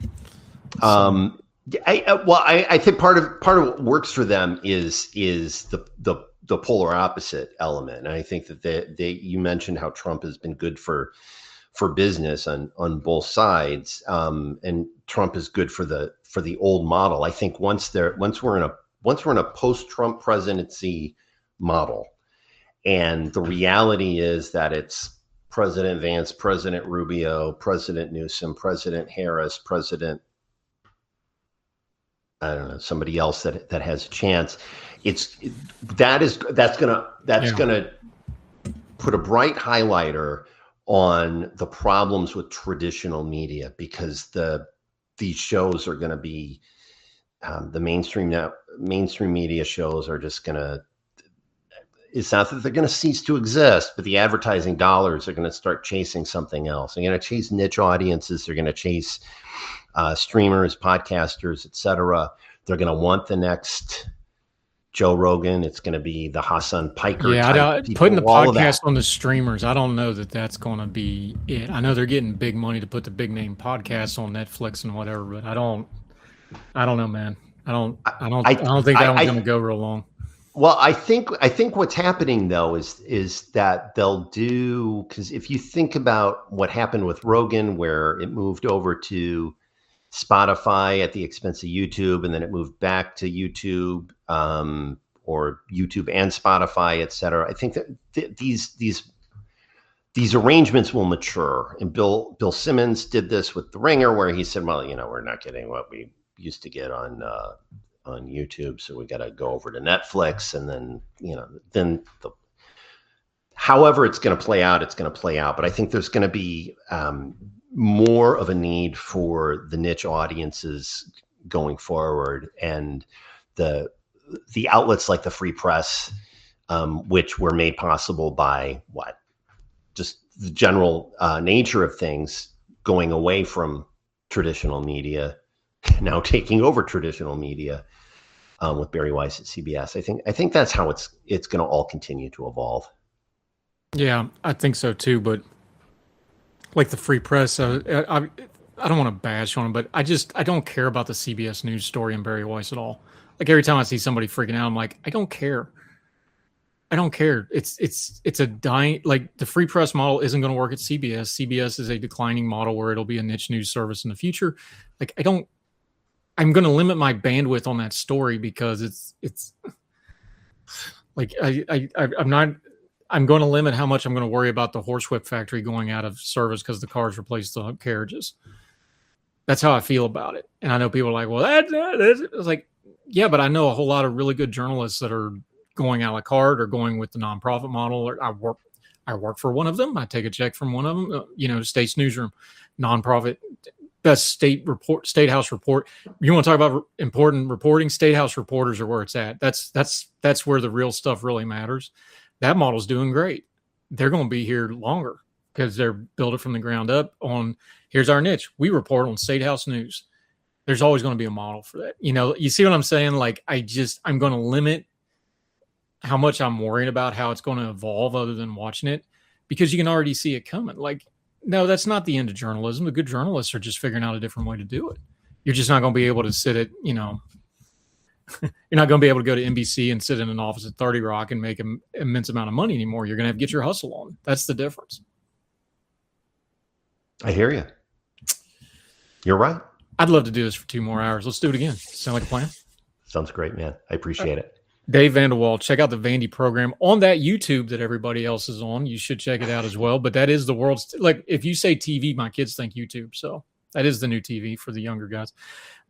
So. I think part of what works for them is the polar opposite element. And I think that you mentioned how Trump has been good for business on both sides, and Trump is good for the old model. I think once we're in a post-Trump presidency model, and the reality is that it's President Vance, President Rubio, President Newsom, President Harris, President, I don't know, somebody else that has a chance. That's gonna put a bright highlighter on the problems with traditional media, because these shows are going to be the mainstream media shows are just going to. It's not that they're going to cease to exist, but the advertising dollars are going to start chasing something else. They're going to chase niche audiences. They're going to chase streamers, podcasters, etc. They're going to want the next Joe Rogan. It's going to be the Hassan Piker. Yeah, putting the podcast on the streamers, I don't know that that's going to be it. I know they're getting big money to put the big name podcasts on Netflix and whatever, but I don't know, man. I don't think that one's going to go real long. Well, I think what's happening though is that they'll do, because if you think about what happened with Rogan, where it moved over to Spotify at the expense of YouTube, and then it moved back to YouTube, or YouTube and Spotify, et cetera. I think that these arrangements will mature. And Bill Simmons did this with The Ringer, where he said, well, we're not getting what we used to get on YouTube, so we got to go over to Netflix, and then however it's going to play out, it's going to play out. But I think there's going to be more of a need for the niche audiences going forward, and the outlets like the Free Press, which were made possible by just the general nature of things, going away from traditional media, now taking over traditional media, with Barry Weiss at CBS. I think that's how it's going to all continue to evolve. Yeah, I think so too. But like the Free Press, I don't want to bash on them, but I don't care about the CBS News story and Barry Weiss at all. Like every time I see somebody freaking out, I'm like, I don't care. It's a dying, like the Free Press model isn't going to work at CBS. CBS is a declining model where it'll be a niche news service in the future. Like I'm going to limit my bandwidth on that story, because it's like I'm going to limit how much I'm going to worry about the horsewhip factory going out of service because the cars replace the carriages. That's how I feel about it. And I know people are like, well, that's it's like, yeah, but I know a whole lot of really good journalists that are going a la carte or going with the nonprofit model. Or I work for one of them. I take a check from one of them, State's Newsroom, nonprofit, best state house report. You want to talk about important reporting? State house reporters are where it's at. That's where the real stuff really matters. That model's doing great. They're going to be here longer because they're built it from the ground up on, here's our niche. We report on State House News. There's always going to be a model for that. You see what I'm saying? Like, I'm going to limit how much I'm worried about how it's going to evolve other than watching it, because you can already see it coming. Like, no, that's not the end of journalism. The good journalists are just figuring out a different way to do it. You're just not going to be able to sit at, you're not going to be able to go to NBC and sit in an office at 30 Rock and make an immense amount of money anymore. You're going to have to get your hustle on. That's the difference. I hear you. You're right. I'd love to do this for 2 more hours. Let's do it again. Sound like a plan? Sounds great, man. I appreciate it. Dave Van de Walle, check out the Vandy program on that YouTube that everybody else is on. You should check it out as well. But that is the world's, like, if you say TV, my kids think YouTube. So that is the new TV for the younger guys.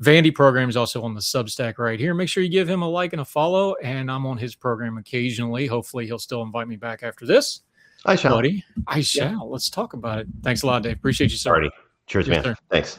Vandy program is also on the Substack right here. Make sure you give him a like and a follow. And I'm on his program occasionally. Hopefully he'll still invite me back after this. I shall. Buddy, I shall. Yeah. Let's talk about it. Thanks a lot, Dave. Appreciate you, sir. Alrighty. Cheers, man. Sir. Thanks.